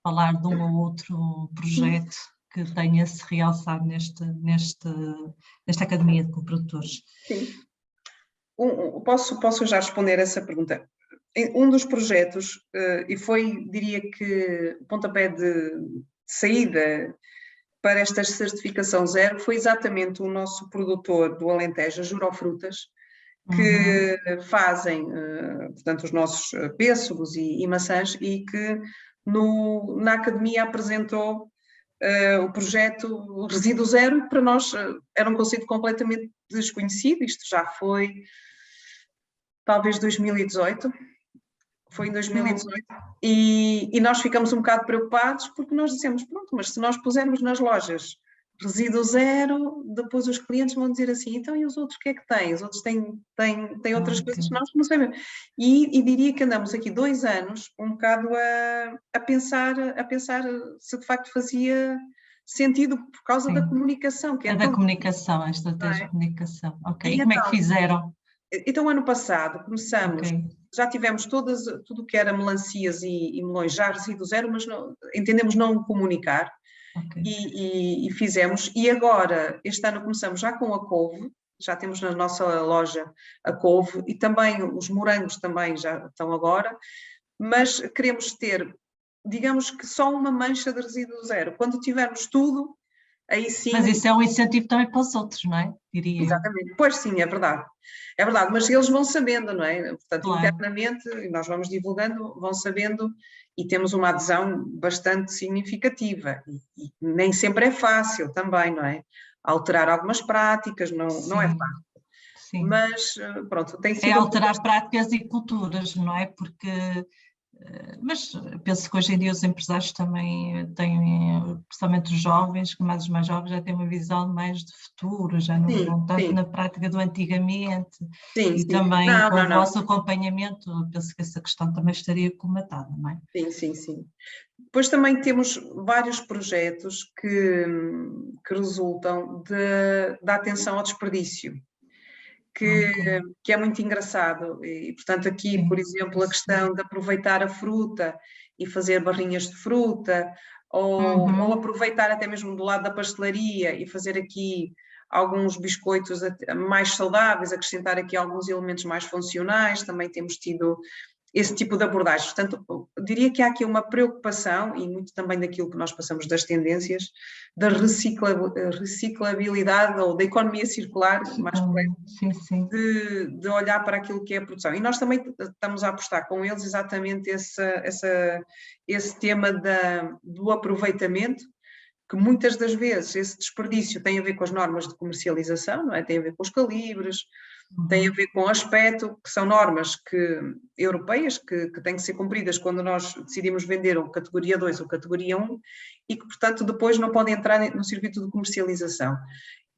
falar de um ou outro projeto que tenha-se realçado nesta academia de produtores. Sim. Posso já responder essa pergunta? Um dos projetos, e foi, diria que, o pontapé de saída para esta certificação zero, foi exatamente o nosso produtor do Alentejo, Jurofrutas, que fazem, portanto, os nossos pêssegos e maçãs, e que na academia apresentou o projeto Resíduo Zero, que para nós era um conceito completamente desconhecido. Isto já foi talvez 2018, foi em 2018, e nós ficamos um bocado preocupados porque nós dissemos, pronto, mas se nós pusermos nas lojas resíduo zero, depois os clientes vão dizer assim, então e os outros o que é que têm? Os outros têm outras coisas que nós não sabemos. E diria que andamos aqui 2 anos um bocado a pensar se de facto fazia sentido por causa da comunicação. Que é da comunicação, a estratégia de comunicação. Ok, e como é que fizeram? Então, ano passado, começamos, já tivemos tudo o que era melancias e melões já resíduo zero, mas entendemos não comunicar, e fizemos. E agora, este ano começamos já com a couve, já temos na nossa loja a couve, e também os morangos também já estão agora, mas queremos ter, digamos que só uma mancha de resíduo zero. Quando tivermos tudo, aí sim... Mas isso é um incentivo também para os outros, não é? Diria. Exatamente. Pois sim, é verdade. É verdade, mas eles vão sabendo, não é? Portanto, claro. Internamente, nós vamos divulgando, vão sabendo e temos uma adesão bastante significativa. E nem sempre é fácil também, não é? Alterar algumas práticas, não é fácil. Sim. Mas, pronto, tem sido... É alterar práticas e culturas, não é? Porque... Mas penso que hoje em dia os empresários também têm, principalmente os jovens, mais os mais jovens, já têm uma visão mais de futuro, já não vão tanto na prática do antigamente. E também com o vosso acompanhamento, penso que essa questão também estaria comatada, não é? Sim. Depois também temos vários projetos que resultam da atenção ao desperdício. Que é muito engraçado e, portanto, aqui, por exemplo, a questão de aproveitar a fruta e fazer barrinhas de fruta, ou aproveitar até mesmo do lado da pastelaria e fazer aqui alguns biscoitos mais saudáveis, acrescentar aqui alguns elementos mais funcionais, também temos tido esse tipo de abordagem. Portanto, diria que há aqui uma preocupação, e muito também daquilo que nós passamos das tendências, da reciclabilidade ou da economia circular, mais correto, de olhar para aquilo que é a produção. E nós também estamos a apostar com eles exatamente esse tema do aproveitamento, que muitas das vezes esse desperdício tem a ver com as normas de comercialização, não é? Tem a ver com os calibres, tem a ver com o aspecto, que são normas europeias que têm que ser cumpridas quando nós decidimos vender ou categoria 2 ou categoria 1 e que, portanto, depois não podem entrar no circuito de comercialização.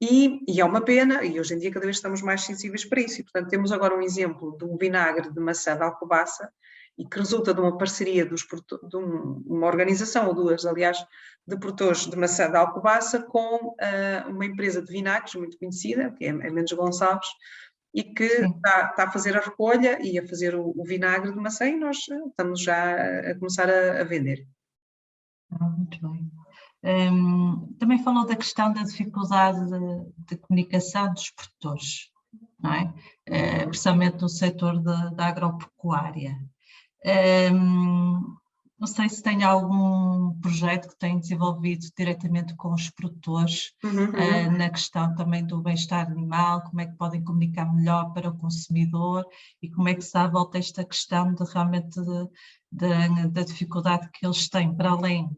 E é uma pena, e hoje em dia cada vez estamos mais sensíveis para isso. E, portanto, temos agora um exemplo de um vinagre de maçã de Alcobaça, e que resulta de uma parceria de uma organização, ou duas, aliás, de produtores de maçã de Alcobaça com uma empresa de vinagres muito conhecida, que é Mendes Gonçalves, e que está a fazer a recolha e a fazer o vinagre de maçã, e nós estamos já a começar a vender. Muito bem. Também falou da questão da dificuldade de comunicação dos produtores, não é? Principalmente no setor da agropecuária. Não sei se tem algum projeto que tem desenvolvido diretamente com os produtores na questão também do bem-estar animal, como é que podem comunicar melhor para o consumidor e como é que se dá a volta a esta questão de realmente da dificuldade que eles têm para além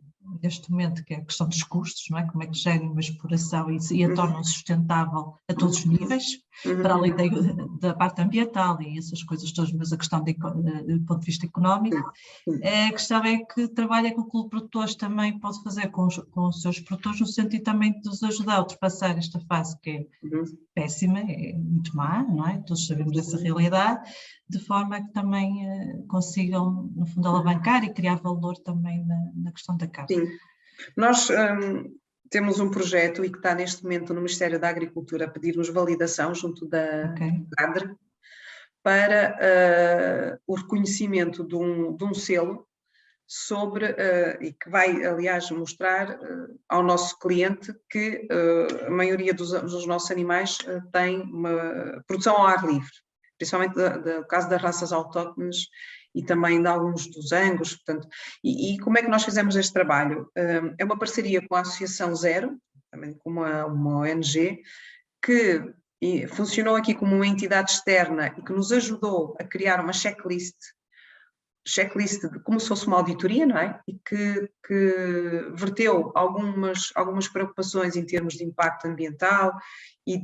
neste momento, que é a questão dos custos, não é? Como é que gerem uma exploração e a tornam sustentável a todos os níveis, para além da parte ambiental e essas coisas todas, mas a questão do ponto de vista económico. A questão é que trabalha com o Clube de Produtores também pode fazer com os seus produtores no sentido também de os ajudar a ultrapassar esta fase que é péssima, é muito má, não é? Todos sabemos dessa realidade, de forma que também consigam, no fundo, alavancar e criar valor também na questão da carne. Sim. Nós temos um projeto e que está neste momento no Ministério da Agricultura a pedir-nos validação junto da ADRE para o reconhecimento de um selo sobre, e que vai, aliás, mostrar ao nosso cliente que a maioria dos nossos animais tem uma produção ao ar livre, principalmente no caso das raças autóctones e também de alguns dos angus, portanto, e como é que nós fizemos este trabalho? É uma parceria com a Associação Zero, também com uma ONG, que funcionou aqui como uma entidade externa e que nos ajudou a criar uma checklist de como se fosse uma auditoria, não é? E que verteu algumas preocupações em termos de impacto ambiental e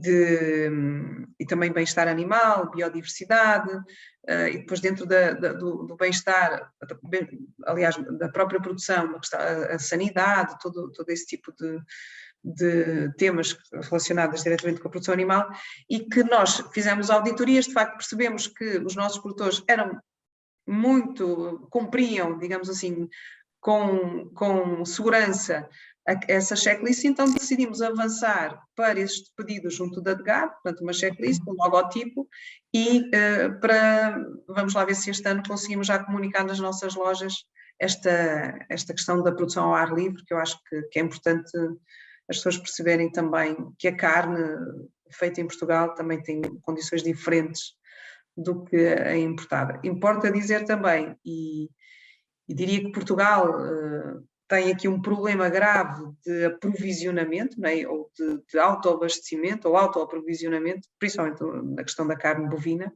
também bem-estar animal, biodiversidade, e depois dentro do bem-estar, aliás, da própria produção, a sanidade, todo esse tipo de temas relacionados diretamente com a produção animal, e que nós fizemos auditorias, de facto percebemos que os nossos produtores cumpriam, digamos assim, com segurança essa checklist, então decidimos avançar para este pedido junto da DGAD, portanto uma checklist, um logotipo, e vamos lá ver se este ano conseguimos já comunicar nas nossas lojas esta questão da produção ao ar livre, que eu acho que é importante as pessoas perceberem também que a carne feita em Portugal também tem condições diferentes do que a importada. Importa dizer também, e diria que Portugal tem aqui um problema grave de aprovisionamento, né, ou de autoabastecimento ou autoaprovisionamento, principalmente na questão da carne bovina,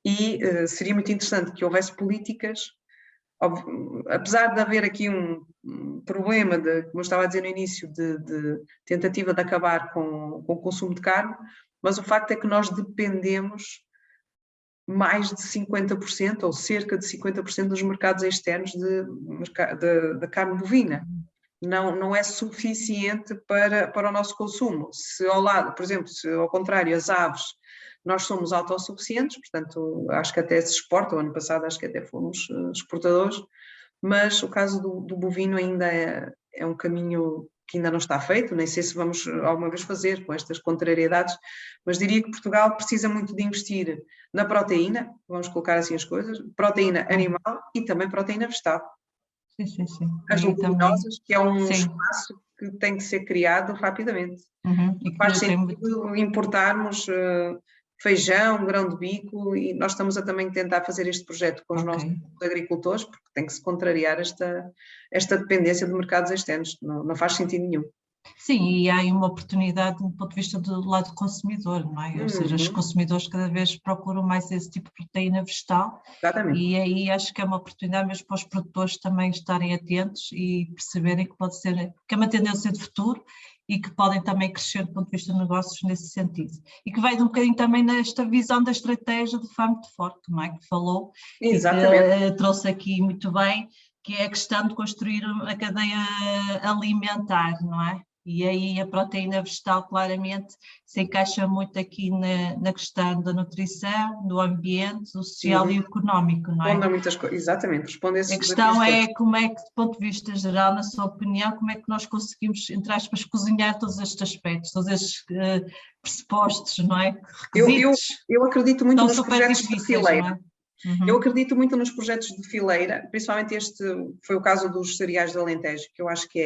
e seria muito interessante que houvesse políticas, apesar de haver aqui um problema, como eu estava a dizer no início, de tentativa de acabar com o consumo de carne, mas o facto é que nós dependemos mais de 50% ou cerca de 50% dos mercados externos de carne bovina. Não é suficiente para o nosso consumo. Se ao lado, por exemplo, se ao contrário, as aves, nós somos autossuficientes, portanto, acho que até se exporta, o ano passado acho que até fomos exportadores, mas o caso do bovino ainda é um caminho que ainda não está feito, nem sei se vamos alguma vez fazer com estas contrariedades, mas diria que Portugal precisa muito de investir na proteína, vamos colocar assim as coisas, proteína animal e também proteína vegetal. Sim. As leguminosas, que é um sim. espaço que tem que ser criado rapidamente. E que faz sentido importarmos feijão, grão de bico, e nós estamos a também tentar fazer este projeto com os nossos agricultores, porque tem que se contrariar esta dependência de mercados externos, não faz sentido nenhum. Sim, e há aí uma oportunidade do ponto de vista do lado do consumidor, não é? Ou seja, os consumidores cada vez procuram mais esse tipo de proteína vegetal. Exatamente. E aí acho que é uma oportunidade mesmo para os produtores também estarem atentos e perceberem que pode ser, que é uma tendência de futuro e que podem também crescer do ponto de vista de negócios nesse sentido. E que vai um bocadinho também nesta visão da estratégia de Farm to Fork, não é? Que falou. Exatamente. E que trouxe aqui muito bem, que é a questão de construir a cadeia alimentar, não é? E aí a proteína vegetal claramente se encaixa muito aqui na questão da nutrição, do ambiente, do social e económico, não é? Responde a muitas coisas, exatamente, responde a esses desafios. A questão é como é que, do ponto de vista geral, na sua opinião, como é que nós conseguimos, entre aspas, cozinhar todos estes aspectos, todos estes pressupostos, não é? Requisitos. Eu acredito muito nos projetos difíceis, de fileira. não é? Eu acredito muito nos projetos de fileira, principalmente este foi o caso dos cereais de Alentejo, que eu acho que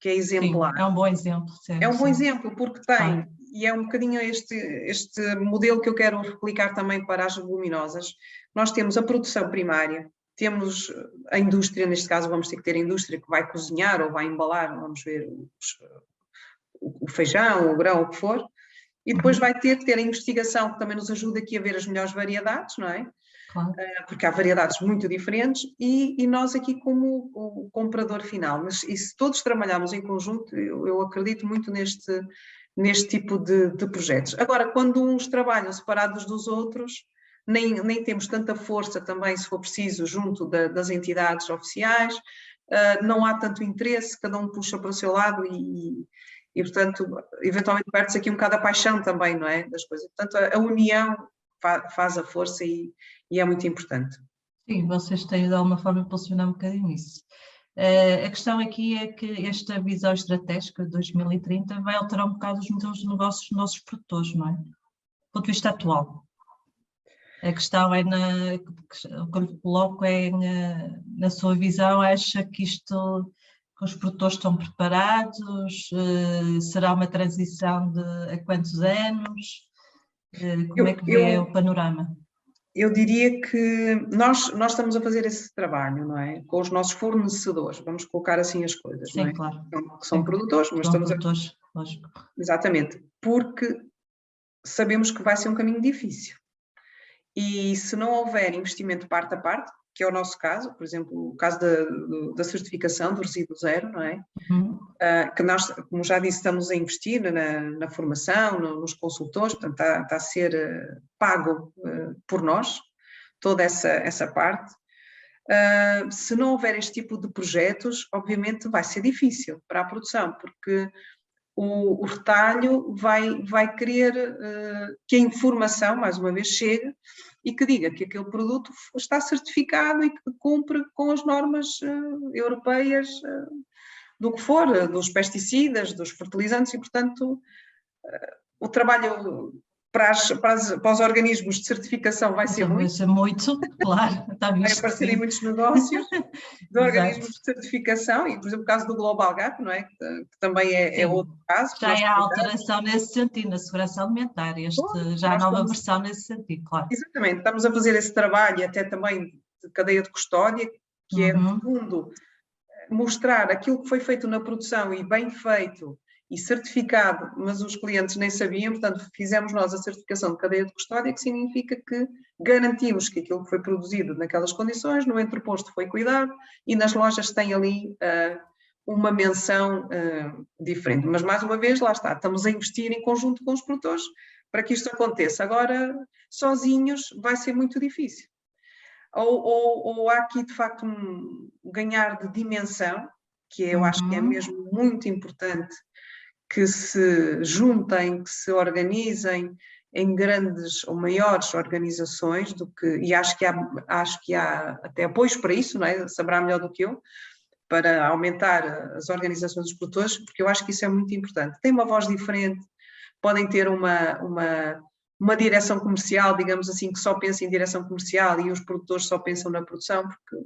é exemplar. Sim, é um bom exemplo. Sim, é um bom exemplo, porque tem, e é um bocadinho este modelo que eu quero replicar também para as leguminosas. Nós temos a produção primária, temos a indústria, neste caso vamos ter que ter a indústria que vai cozinhar ou vai embalar, vamos ver, o feijão, o grão, o que for, e depois vai ter que ter a investigação que também nos ajuda aqui a ver as melhores variedades, não é? Claro. Porque há variedades muito diferentes e nós aqui como o comprador final, mas e se todos trabalharmos em conjunto, eu acredito muito neste tipo de projetos. Agora, quando uns trabalham separados dos outros, nem temos tanta força também, se for preciso, junto das entidades oficiais, não há tanto interesse, cada um puxa para o seu lado e portanto, eventualmente perde-se aqui um bocado a paixão também, não é, das coisas. Portanto, a união faz a força e é muito importante. Sim, vocês têm de alguma forma impulsionar um bocadinho isso. A questão aqui é que esta visão estratégica de 2030 vai alterar um bocado os modelos de negócios dos nossos produtores, não é? Do ponto de vista atual. A questão é, o que eu lhe coloco é, na sua visão, acha que que os produtores estão preparados? Será uma transição a quantos anos? Como é que vê o panorama? Eu diria que nós estamos a fazer esse trabalho, não é? Com os nossos fornecedores, vamos colocar assim as coisas, Sim, não é? Claro. Que são produtores, mas são produtores, lógico. Exatamente, porque sabemos que vai ser um caminho difícil. E se não houver investimento parte a parte, que é o nosso caso, por exemplo, o caso da certificação do resíduo zero, não é? Que nós, como já disse, estamos a investir na formação, nos consultores, portanto está a ser pago por nós, toda essa parte. Se não houver este tipo de projetos, obviamente vai ser difícil para a produção, porque o retalho vai querer que a informação, mais uma vez, chegue e que diga que aquele produto está certificado e que cumpre com as normas europeias do que for, dos pesticidas, dos fertilizantes e, portanto, o trabalho para os organismos de certificação vai ser muito, claro, está vai visto. aparecerem muitos negócios de organismos de certificação, e por exemplo o caso do Global Gap, não é? Que também é outro caso. Já há alteração nesse sentido, na segurança alimentar, já há nova versão nesse sentido, claro. Exatamente, estamos a fazer esse trabalho até também de cadeia de custódia, que é, no fundo, mostrar aquilo que foi feito na produção e bem feito e certificado, mas os clientes nem sabiam, portanto fizemos nós a certificação de cadeia de custódia, que significa que garantimos que aquilo que foi produzido naquelas condições, no entreposto foi cuidado e nas lojas tem ali uma menção diferente. Mas mais uma vez, lá está, estamos a investir em conjunto com os produtores para que isto aconteça. Agora, sozinhos vai ser muito difícil. Ou há aqui de facto um ganhar de dimensão, que eu acho que é mesmo muito importante, que se juntem, que se organizem em grandes ou maiores organizações e acho que há até apoios para isso, não é? Saberá melhor do que eu, para aumentar as organizações dos produtores, porque eu acho que isso é muito importante. Tem uma voz diferente, podem ter uma direção comercial, digamos assim, que só pensa em direção comercial e os produtores só pensam na produção, porque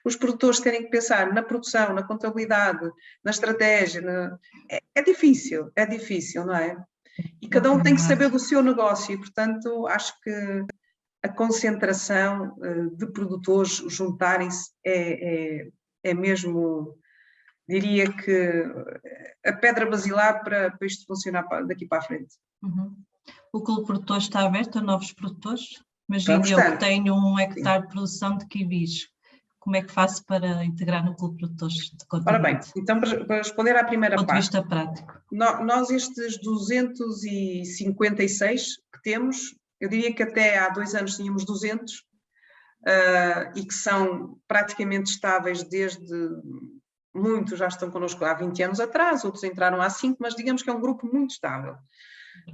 os produtores terem que pensar na produção, na contabilidade, na estratégia, é difícil, não é? E cada um tem que saber do seu negócio e, portanto, acho que a concentração de produtores juntarem-se é mesmo, diria que, a pedra basilar para isto funcionar daqui para a frente. O Clube Produtor está aberto a novos produtores? Imagino eu que tenho 1 hectare de produção de kiwis. Como é que faço para integrar no Clube Produtores de Continente? Ora bem, então para responder à primeira parte. Do ponto de vista prático. Nós estes 256 que temos, eu diria que até há 2 anos tínhamos 200 e que são praticamente estáveis desde... Muitos já estão connosco há 20 anos atrás, outros entraram há 5, mas digamos que é um grupo muito estável.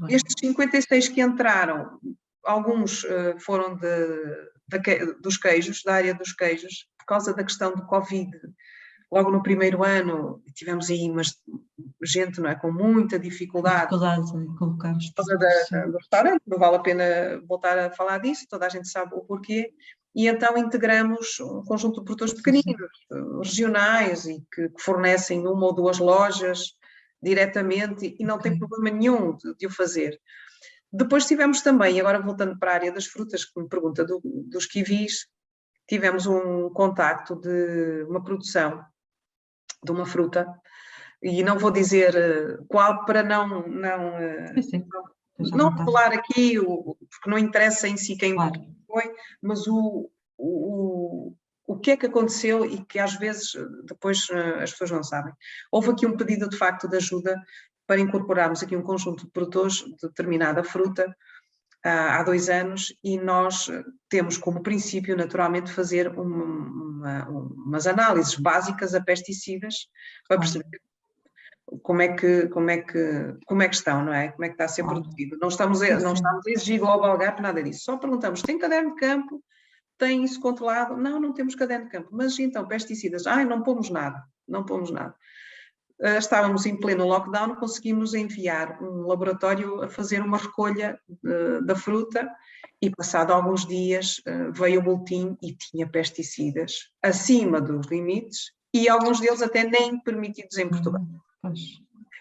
Estes 56 que entraram, alguns foram dos queijos, da área dos queijos, por causa da questão do Covid. Logo no primeiro ano tivemos aí gente, não é, com muita dificuldade em colocar os por causa do restaurante, não vale a pena voltar a falar disso, toda a gente sabe o porquê. E então integramos um conjunto de produtores pequeninos, regionais, e que fornecem 1 ou 2 lojas diretamente e não tem problema nenhum de o fazer. Depois tivemos também, agora voltando para a área das frutas, que me pergunta dos kiwis, tivemos um contacto de uma produção de uma fruta, e não vou dizer qual para não falar aqui, porque não interessa em si quem foi, mas o que é que aconteceu e que às vezes depois as pessoas não sabem. Houve aqui um pedido de facto de ajuda para incorporarmos aqui um conjunto de produtores de determinada fruta há 2 anos e nós temos como princípio naturalmente fazer umas análises básicas a pesticidas para perceber como é que estão, não é? Como é que está a ser produzido. Não estamos a exigir Global Gap, nada disso. Só perguntamos, tem caderno de campo? Tem isso controlado? Não temos caderno de campo. Mas então, pesticidas? Não pomos nada. Estávamos em pleno lockdown, conseguimos enviar um laboratório a fazer uma recolha da fruta e passado alguns dias veio o boletim e tinha pesticidas acima dos limites e alguns deles até nem permitidos em Portugal. O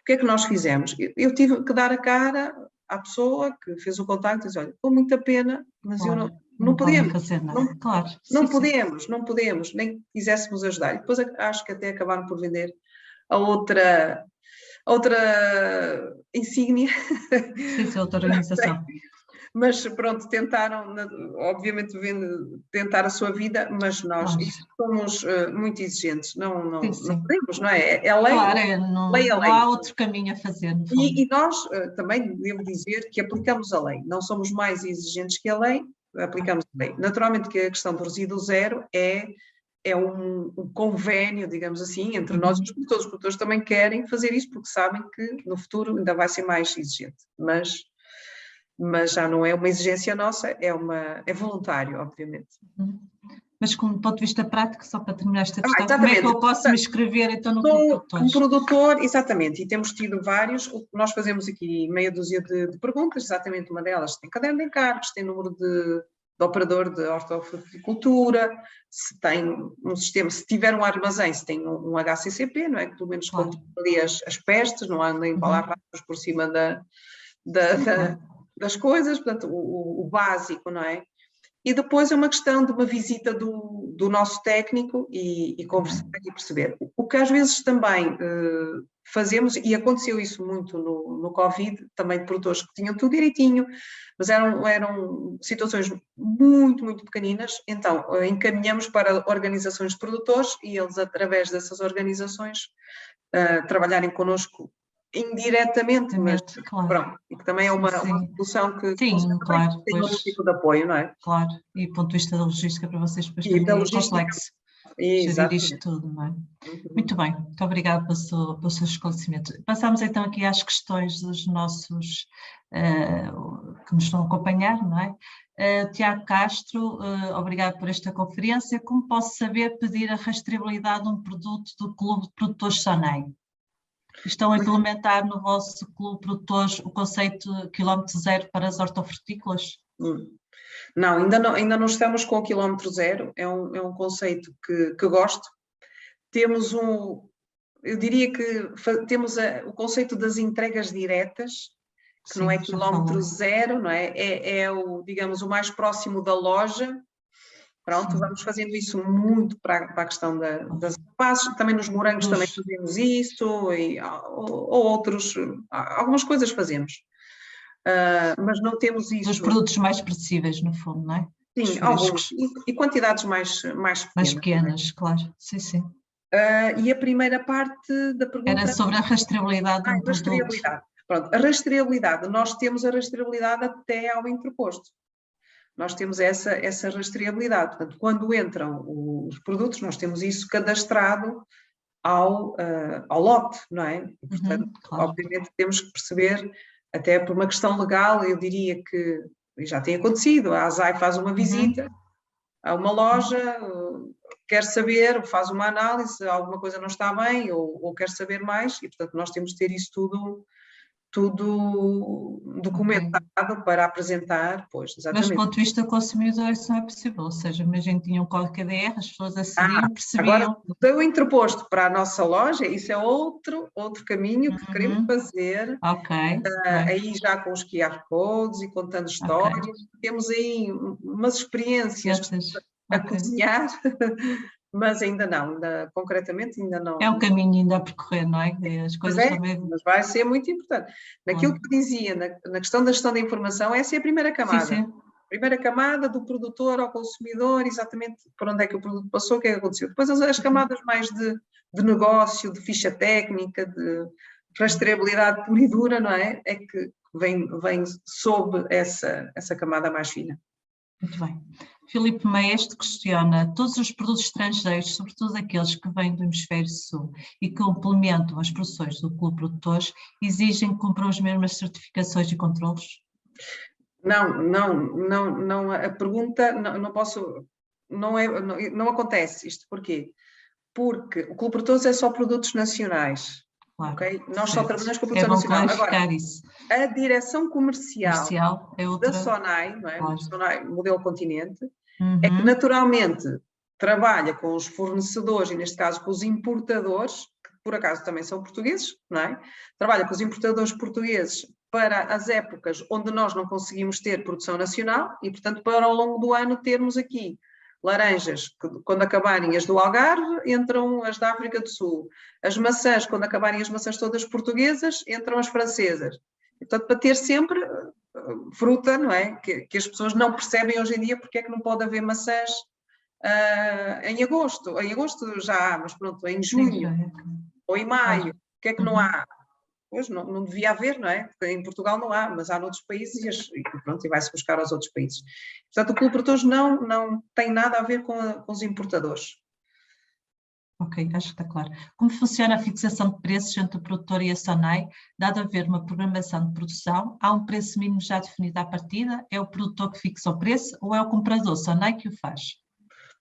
que é que nós fizemos? Eu tive que dar a cara à pessoa que fez o contacto e disse, olha, com muita pena, mas não podemos fazer nada. Não podemos, nem quiséssemos ajudar. E depois acho que até acabaram por vender a outra insígnia. Sim, outra organização. Mas pronto, tentaram, obviamente, tentar a sua vida, mas nós somos muito exigentes, não podemos, não é? É lei. Claro, não há outro caminho a fazer. E nós também devo dizer que aplicamos a lei, não somos mais exigentes que a lei, aplicamos a lei. Naturalmente que a questão do resíduo zero é um convênio, digamos assim, entre nós e os produtores. Os produtores também querem fazer isso porque sabem que no futuro ainda vai ser mais exigente, mas já não é uma exigência nossa, é voluntário, obviamente. Mas como ponto de vista prático, só para terminar esta questão, como é que eu posso me inscrever então no Como produtor? produtor, exatamente, e temos tido vários, nós fazemos aqui meia dúzia de perguntas, exatamente uma delas tem caderno de encargos, tem número de operador de hortofruticultura, se tem um sistema, se tiver um armazém, se tem um HCCP, não é? Que pelo menos controle ali as pestes, não andem para lá ratos por cima das coisas, portanto, o básico, não é? E depois é uma questão de uma visita do nosso técnico e conversar e perceber. O que às vezes também fazemos, e aconteceu isso muito no Covid, também de produtores que tinham tudo direitinho, mas eram situações muito, muito pequeninas, então encaminhamos para organizações de produtores e eles, através dessas organizações, trabalharem connosco indiretamente, mas claro. Pronto, e que também é uma solução que claro, tem outro tipo de apoio, não é? Claro, e do ponto de vista da logística para vocês depois E da também é complexo gerir isto tudo, não é? Muito bem, muito obrigada pelo seu esclarecimento. Passamos então aqui às questões dos nossos que nos estão a acompanhar, não é? Tiago Castro, obrigado por esta conferência. Como posso saber pedir a rastreabilidade de um produto do Clube de Produtores SONAI? Estão a implementar no vosso clube de produtores o conceito de quilómetro zero para as hortofrutícolas? Não, ainda não estamos com o quilómetro zero, é um conceito que gosto. Temos eu diria que temos o conceito das entregas diretas, que não é quilómetro zero, não é? É digamos, o mais próximo da loja. Pronto, vamos fazendo isso muito para a questão das bases, também nos morangos também fazemos isso, ou outros, algumas coisas fazemos, mas não temos isso. Dos produtos mais perecíveis, no fundo, não é? Sim, alguns, e quantidades mais pequenas, claro, sim. E a primeira parte da pergunta... Era sobre a rastreabilidade de um produto. Pronto, a rastreabilidade, nós temos a rastreabilidade até ao interposto. Nós temos essa rastreabilidade. Portanto, quando entram os produtos, nós temos isso cadastrado ao lote, não é? E, portanto, obviamente temos que perceber, até por uma questão legal, eu diria que já tem acontecido, a ASAI faz uma visita a uma loja, quer saber, faz uma análise, alguma coisa não está bem ou quer saber mais, e portanto nós temos de ter isso tudo documentado para apresentar, pois, exatamente. Mas do ponto de vista do consumidor isso não é possível, ou seja, imagina que tinha um código KDR, as pessoas acediam, percebiam... Agora, do interposto para a nossa loja, isso é outro caminho que queremos fazer, aí já com os QR codes e contando histórias, temos aí umas experiências a cozinhar, mas ainda não, concretamente ainda não. É um caminho ainda a percorrer, não é? As coisas também... mas vai ser muito importante. Naquilo que dizia, na questão da gestão da informação, essa é a primeira camada. Sim. Primeira camada do produtor ao consumidor, exatamente por onde é que o produto passou, o que é que aconteceu. Depois as camadas mais de negócio, de ficha técnica, de rastreabilidade pura e dura, não é? É que vem sob essa camada mais fina. Muito bem. Filipe Maestre questiona: todos os produtos estrangeiros, sobretudo aqueles que vêm do hemisfério sul e que complementam as produções do Clube de Produtores, exigem que cumpram as mesmas certificações e controlos? Não, a pergunta não acontece. Isto porquê? Porque o Clube de Produtores é só produtos nacionais. Claro, okay? Nós só trabalhamos com a produção nacional. Agora, a direção comercial da SONAI, não é? SONAI, modelo continente, é que naturalmente trabalha com os fornecedores e neste caso com os importadores, que por acaso também são portugueses, não é? Trabalha com os importadores portugueses para as épocas onde nós não conseguimos ter produção nacional e, portanto, para ao longo do ano termos aqui laranjas, que quando acabarem as do Algarve, entram as da África do Sul. As maçãs, quando acabarem as maçãs todas portuguesas, entram as francesas. E, portanto, para ter sempre fruta, não é? Que as pessoas não percebem hoje em dia porque é que não pode haver maçãs em agosto. Em agosto já há, mas pronto, em junho ou em maio, porque é que não há? Pois não devia haver, não é? Porque em Portugal não há, mas há noutros países e vai-se buscar aos outros países. Portanto, o Clube de Produtores não tem nada a ver com os importadores. Ok, acho que está claro. Como funciona a fixação de preços entre o produtor e a SONAI? Dado haver uma programação de produção, há um preço mínimo já definido à partida? É o produtor que fixa o preço ou é o comprador SONAI que o faz?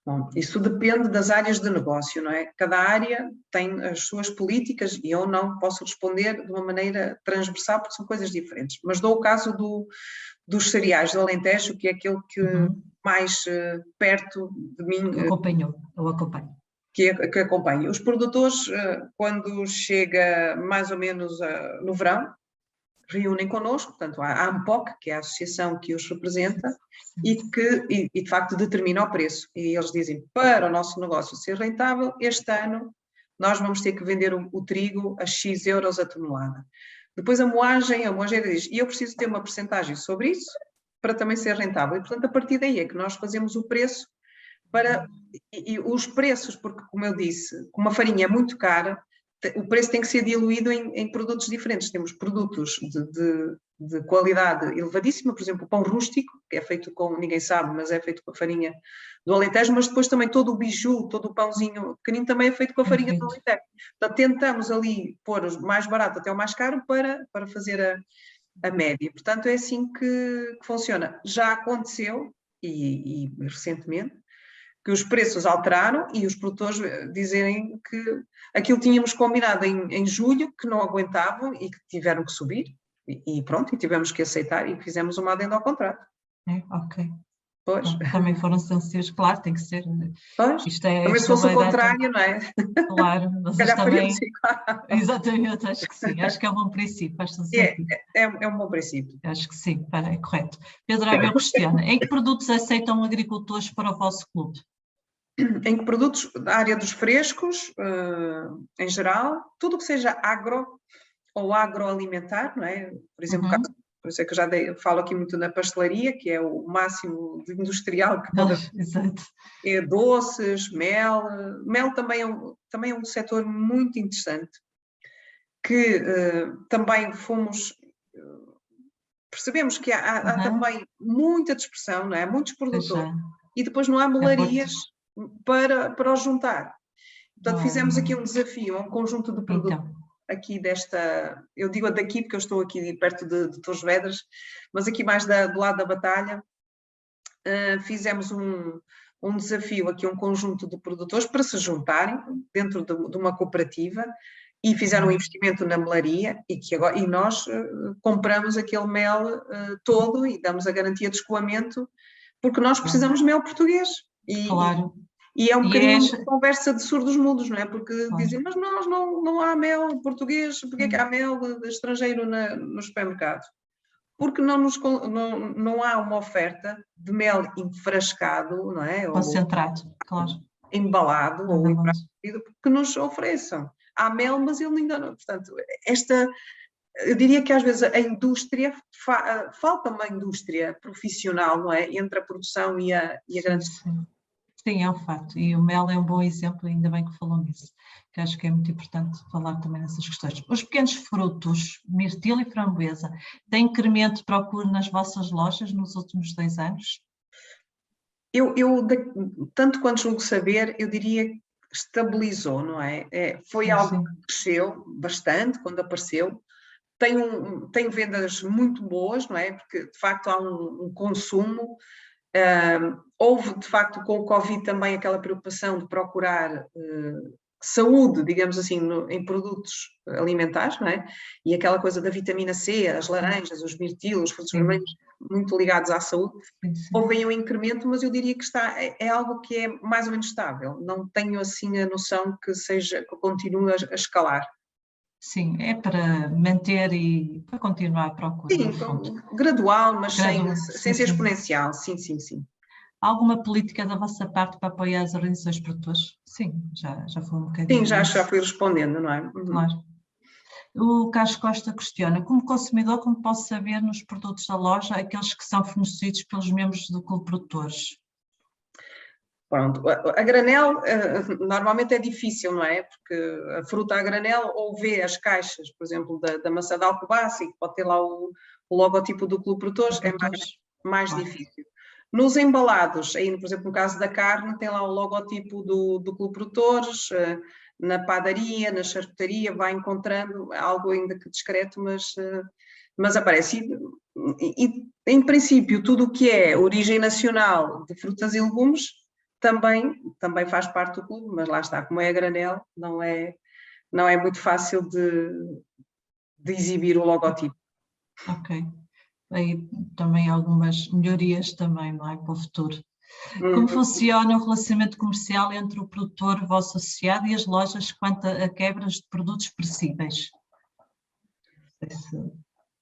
Bom, isso depende das áreas de negócio, não é? Cada área tem as suas políticas e eu não posso responder de uma maneira transversal porque são coisas diferentes. Mas dou o caso dos cereais do Alentejo, que é aquele que mais perto de mim Eu acompanho. que acompanho. Os produtores, quando chega mais ou menos no verão, reúnem connosco, portanto, a ANPOC, que é a associação que os representa, e que de facto determina o preço. E eles dizem, para o nosso negócio ser rentável, este ano nós vamos ter que vender o trigo a X euros a tonelada. Depois a moageira diz, e eu preciso ter uma percentagem sobre isso para também ser rentável. E, portanto, a partir daí é que nós fazemos o preço e os preços, porque, como eu disse, como a farinha é muito cara, o preço tem que ser diluído em produtos diferentes. Temos produtos de qualidade elevadíssima, por exemplo, o pão rústico, que é feito com, ninguém sabe, mas é feito com a farinha do Alentejo, mas depois também todo o biju, todo o pãozinho pequenino também é feito com a farinha do Alentejo. Portanto, tentamos ali pôr o mais barato até o mais caro para fazer a média. Portanto, é assim que funciona. Já aconteceu, e recentemente, que os preços alteraram e os produtores dizerem que aquilo tínhamos combinado em julho, que não aguentavam e que tiveram que subir. E pronto, e tivemos que aceitar e fizemos uma adenda ao contrato. Ok. Pois. Então, também foram sensíveis, claro, tem que ser. Pois, isto é, também se fosse o contrário, não é? Claro, mas Calhar também... igual. Exatamente, acho que sim, acho que é um bom princípio, faz todo sentido. É um bom princípio. Acho que sim, é correto. Pedro Abel questiona, em que produtos aceitam agricultores para o vosso clube? Em que produtos da área dos frescos, em geral, tudo que seja agro ou agroalimentar, não é? Por exemplo, por isso é que eu já falo aqui muito na pastelaria, que é o máximo de industrial que pode haver. Exato. É doces, mel. Mel também é um setor muito interessante, que também percebemos que há também muita dispersão, não é? Muitos produtores. E depois não há melarias para os juntar. Portanto, fizemos aqui um desafio, um conjunto de produtos. Aqui eu digo daqui porque eu estou aqui perto de Torres Vedras, mas aqui mais do lado da Batalha, fizemos um desafio aqui, um conjunto de produtores para se juntarem dentro de uma cooperativa e fizeram um investimento na melaria e nós compramos aquele mel todo e damos a garantia de escoamento porque nós precisamos de mel português. Claro. E é um bocadinho uma conversa de surdos mudos, não é? Porque dizem, mas nós não há mel português, porque é que há mel de estrangeiro nos supermercados? Porque não há uma oferta de mel enfrascado, não é? Concentrado, claro. Embalado ou que nos ofereçam. Há mel, mas ele ainda não. Portanto, eu diria que às vezes a indústria, falta uma indústria profissional, não é? Entre a produção e a grande. Sim, é um facto. E o mel é um bom exemplo, ainda bem que falou nisso, que acho que é muito importante falar também nessas questões. Os pequenos frutos, mirtilo e framboesa, têm incremento de procura nas vossas lojas nos últimos 2 anos? Tanto quanto julgo saber, eu diria que estabilizou, não é? Foi algo que cresceu bastante quando apareceu. Tem vendas muito boas, não é? Porque, de facto, há um consumo. Houve, de facto, com o Covid também aquela preocupação de procurar saúde, digamos assim, em produtos alimentares, não é? E aquela coisa da vitamina C, as laranjas, os mirtilos, os frutos vermelhos, muito ligados à saúde. Houve aí um incremento, mas eu diria que é algo que é mais ou menos estável. Não tenho assim a noção que continue a escalar. Sim, é para manter e para continuar a procura. Sim, gradual, mas sem ser exponencial. Sim. Alguma política da vossa parte para apoiar as organizações produtoras? Sim, já foi um bocadinho. Sim, já fui respondendo, não é? Claro. O Carlos Costa questiona, como consumidor, como posso saber nos produtos da loja aqueles que são fornecidos pelos membros do clube de produtores? Pronto, a granel normalmente é difícil, não é? Porque a fruta a granel ou vê as caixas, por exemplo, da maçã de Alcobaça, que pode ter lá o logotipo do clube de produtores, é mais difícil. Nos embalados, aí, por exemplo, no caso da carne, tem lá o logotipo do clube de produtores, na padaria, na charcutaria, vai encontrando algo ainda que discreto, mas aparece. E, em princípio, tudo o que é origem nacional de frutas e legumes também faz parte do clube, mas lá está, como é a granel, não é muito fácil de exibir o logotipo. Ok. Aí também algumas melhorias também, não é, para o futuro. Como funciona o relacionamento comercial entre o produtor, vosso associado, e as lojas quanto a quebras de produtos perecíveis?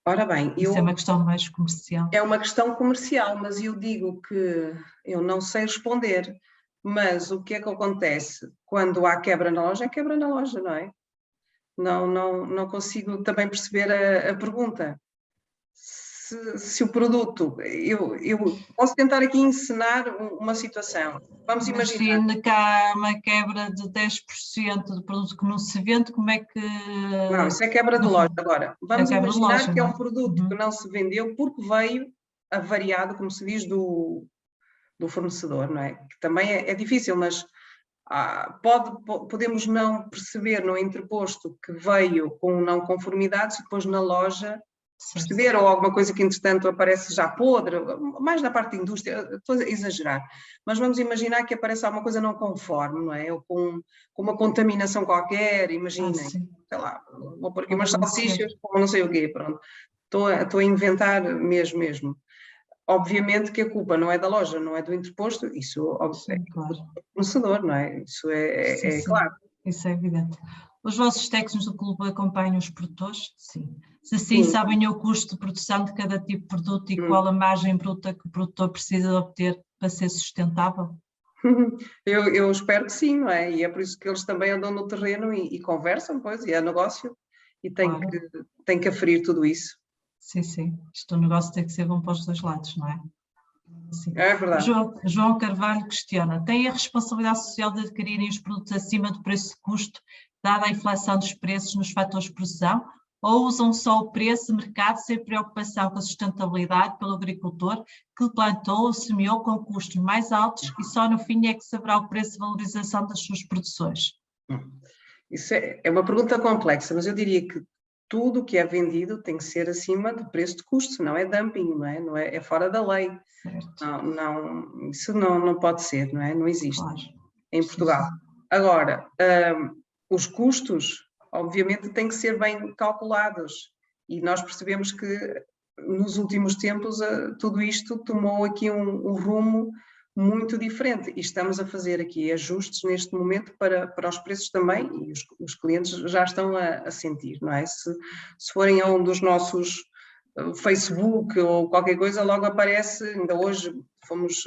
Ora bem, isso é uma questão mais comercial. É uma questão comercial, mas eu digo que eu não sei responder. Mas o que é que acontece? Quando há quebra na loja, é quebra na loja, não é? Não consigo também perceber a pergunta. Se o produto, eu posso tentar aqui encenar uma situação. Vamos imaginar. Imagina que há uma quebra de 10% do produto que não se vende, como é que... Não, isso é quebra de loja. Agora, vamos imaginar que é um produto que não se vendeu porque veio avariado, como se diz, do fornecedor, não é? Que também é difícil, mas podemos não perceber no interposto que veio com não conformidades e depois na loja perceber, ou alguma coisa que entretanto aparece já podre, mais na parte da indústria, estou a exagerar, mas vamos imaginar que aparece alguma coisa não conforme, não é? Ou com uma contaminação qualquer, imaginem, sei lá, vou pôr aqui umas salsichas, ou não sei o quê, pronto. Estou a inventar mesmo. Obviamente que a culpa não é da loja, não é do interposto, isso é do fornecedor, não é? Isso é claro. Isso é evidente. Os vossos técnicos do clube acompanham os produtores? Sim. Se sim, sabem o custo de produção de cada tipo de produto e qual a margem bruta que o produtor precisa obter para ser sustentável? Eu espero que sim, não é? E é por isso que eles também andam no terreno e conversam, pois, e é negócio, e tem que aferir tudo isso. Sim. Isto, o negócio tem que ser bom para os dois lados, não é? Sim. É verdade. João Carvalho questiona: tem a responsabilidade social de adquirirem os produtos acima do preço de custo, dada a inflação dos preços nos fatores de produção, ou usam só o preço de mercado sem preocupação com a sustentabilidade pelo agricultor que plantou ou semeou com custos mais altos e só no fim é que saberá o preço de valorização das suas produções? Isso é uma pergunta complexa, mas eu diria que tudo o que é vendido tem que ser acima do preço de custo, senão é dumping, não é? É fora da lei. Certo. Isso não pode ser, não é? Não existe em Portugal. Sim. Agora, os custos, obviamente, têm que ser bem calculados e nós percebemos que nos últimos tempos tudo isto tomou aqui um rumo muito diferente e estamos a fazer aqui ajustes neste momento para os preços também e os clientes já estão a sentir, não é? Se forem a um dos nossos Facebook ou qualquer coisa, logo aparece, ainda hoje fomos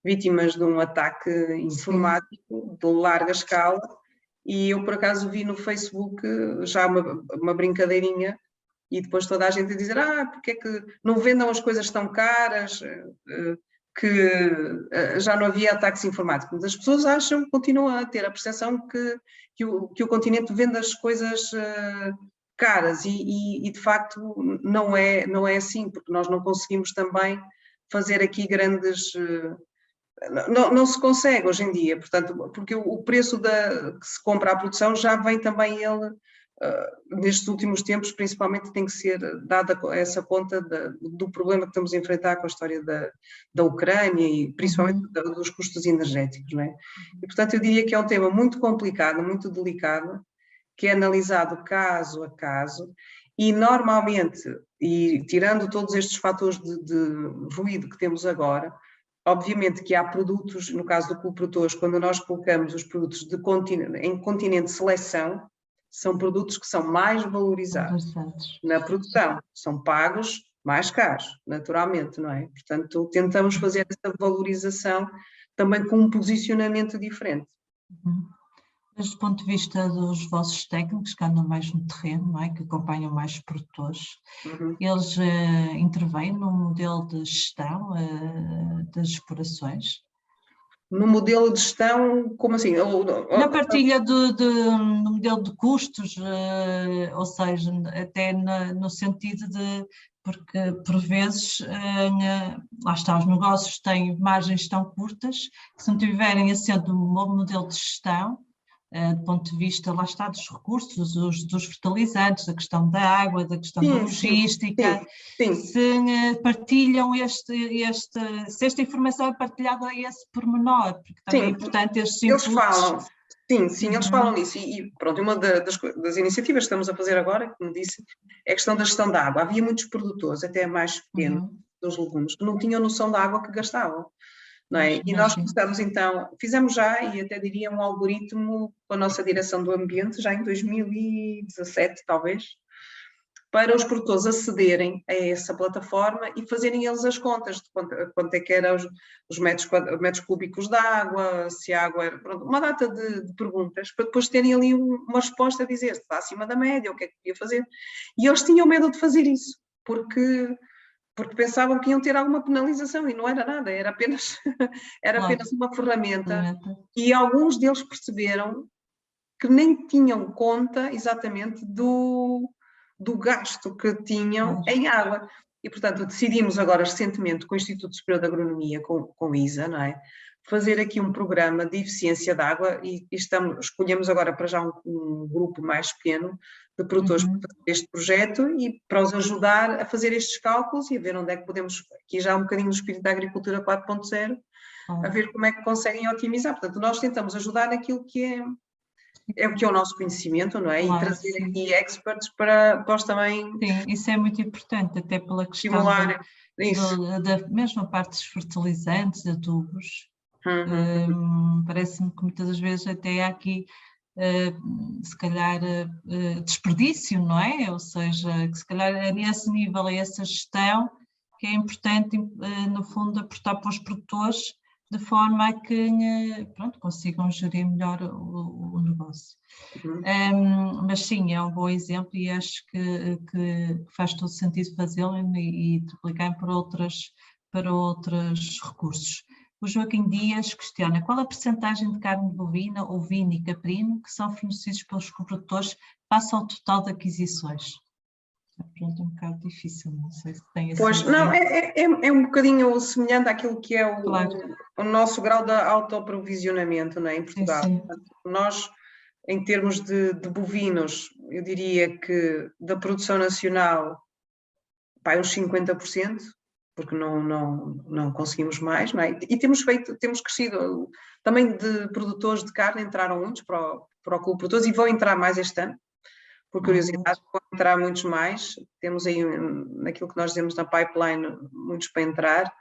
vítimas de um ataque informático de larga escala e eu por acaso vi no Facebook já uma brincadeirinha e depois toda a gente a dizer porque é que não vendam as coisas tão caras, que já não havia ataques informáticos. As pessoas continuam a ter a percepção que o continente vende as coisas caras e de facto não é assim, porque nós não conseguimos também fazer aqui grandes... Não se consegue hoje em dia, portanto, porque o preço que se compra a produção já vem também ele... nestes últimos tempos, principalmente, tem que ser dada essa conta do problema que estamos a enfrentar com a história da Ucrânia e principalmente dos custos energéticos, não é? E, portanto, eu diria que é um tema muito complicado, muito delicado, que é analisado caso a caso e, normalmente, e tirando todos estes fatores de ruído que temos agora, obviamente que há produtos, no caso do Clube Produtores, quando nós colocamos os produtos em continente de seleção, são produtos que são mais valorizados na produção, são pagos mais caros, naturalmente, não é? Portanto, tentamos fazer essa valorização também com um posicionamento diferente. Desde o ponto de vista dos vossos técnicos que andam mais no terreno, não é? Que acompanham mais os produtores, eles intervêm no modelo de gestão das explorações? No modelo de gestão, como assim? Na partilha do modelo de custos, ou seja, até no sentido de, porque por vezes, lá está, os negócios têm margens tão curtas, que se não tiverem assento um novo modelo de gestão, do ponto de vista, lá está, dos recursos, dos fertilizantes, da questão da água, da questão da logística, se partilham se esta informação é partilhada a esse pormenor, porque também é importante estes inputs. Eles falam. Sim, eles falam nisso e pronto, uma das iniciativas que estamos a fazer agora, como disse, é a questão da gestão da água. Havia muitos produtores, até mais pequenos, dos legumes, que não tinham noção da água que gastavam, não é? E nós começamos então, fizemos já, e até diria um algoritmo com a nossa direção do ambiente, já em 2017 talvez, para os produtores acederem a essa plataforma e fazerem eles as contas de quanto é que eram os metros cúbicos de água, se a água era... Pronto, uma data de perguntas, para depois terem ali uma resposta a dizer se está acima da média, o que é que podia fazer. E eles tinham medo de fazer isso, porque pensavam que iam ter alguma penalização, e não era nada, era apenas uma ferramenta. E alguns deles perceberam que nem tinham conta exatamente do gasto que tinham em água. E, portanto, decidimos agora recentemente com o Instituto Superior de Agronomia, com o ISA, não é? Fazer aqui um programa de eficiência de água e escolhemos agora para já um grupo mais pequeno de produtores para fazer este projeto e para os ajudar a fazer estes cálculos e a ver onde é que podemos, aqui já um bocadinho no espírito da agricultura 4.0, a ver como é que conseguem otimizar. Portanto, nós tentamos ajudar naquilo que é o nosso conhecimento, não é? E trazer aqui experts para nós também... Sim, isso é muito importante, até pela questão da mesma parte dos fertilizantes, adubos. Parece-me que muitas das vezes até há aqui, se calhar, desperdício, não é? Ou seja, que se calhar é nesse nível, é essa gestão que é importante, no fundo, aportar para os produtores, de forma a que, pronto, consigam gerir melhor o negócio. Mas sim, é um bom exemplo e acho que faz todo sentido fazê-lo e triplicar para outros recursos. O Joaquim Dias questiona qual a percentagem de carne bovina, ovina e caprino que são fornecidos pelos produtores face ao total de aquisições? Pronto, é um bocado difícil, não sei se tem esse... Pois, não, é um bocadinho semelhante àquilo que é o nosso grau de autoaprovisionamento, não é, em Portugal. Sim. Portanto, nós, em termos de bovinos, eu diria que da produção nacional, uns 50%, porque não conseguimos mais, não é? E temos crescido, também de produtores de carne, entraram muitos para o Clube de Produtores e vão entrar mais este ano. Por curiosidade, vão entrar muitos mais, temos aí, naquilo que nós dizemos na pipeline, muitos para entrar,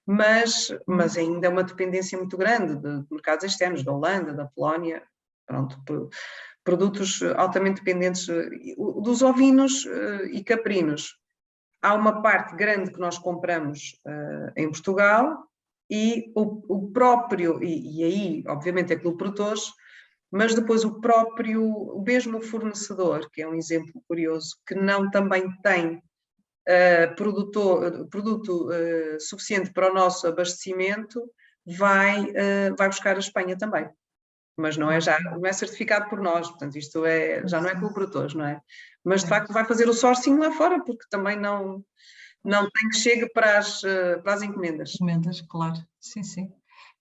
mas ainda é uma dependência muito grande de mercados externos, da Holanda, da Polónia, pronto, produtos altamente dependentes dos ovinos e caprinos. Há uma parte grande que nós compramos em Portugal e o próprio, e aí, obviamente, é Clube de Produtores, mas depois o mesmo fornecedor, que é um exemplo curioso, que não também tem produto suficiente para o nosso abastecimento, vai buscar a Espanha também. Mas não é certificado por nós, portanto isto já não é Clube de Produtores, não é? Mas de facto vai fazer o sourcing lá fora, porque também não tem que chegar para as encomendas. Encomendas, claro, sim.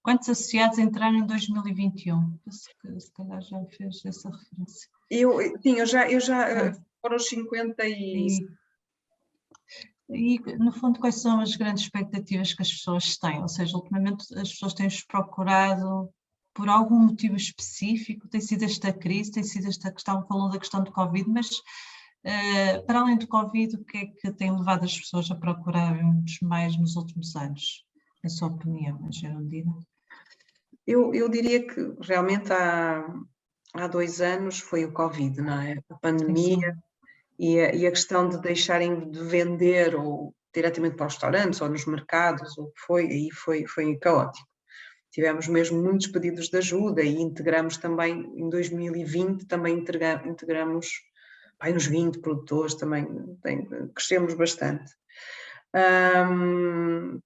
Quantos associados entraram em 2021? Se calhar já fez essa referência. Eu já foram os 50 e... E, no fundo, quais são as grandes expectativas que as pessoas têm? Ou seja, ultimamente as pessoas têm-nos procurado por algum motivo específico, tem sido esta crise, tem sido esta questão, falou da questão do Covid, mas para além do Covid, o que é que tem levado as pessoas a procurarmos mais nos últimos anos? Na sua opinião, Geraldina? Eu diria que realmente há 2 anos foi o Covid, não é? A pandemia e a questão de deixarem de vender ou diretamente para os restaurantes ou nos mercados, ou aí foi caótico. Tivemos mesmo muitos pedidos de ajuda e integramos também, em 2020, também integramos uns 20 produtores, também crescemos bastante.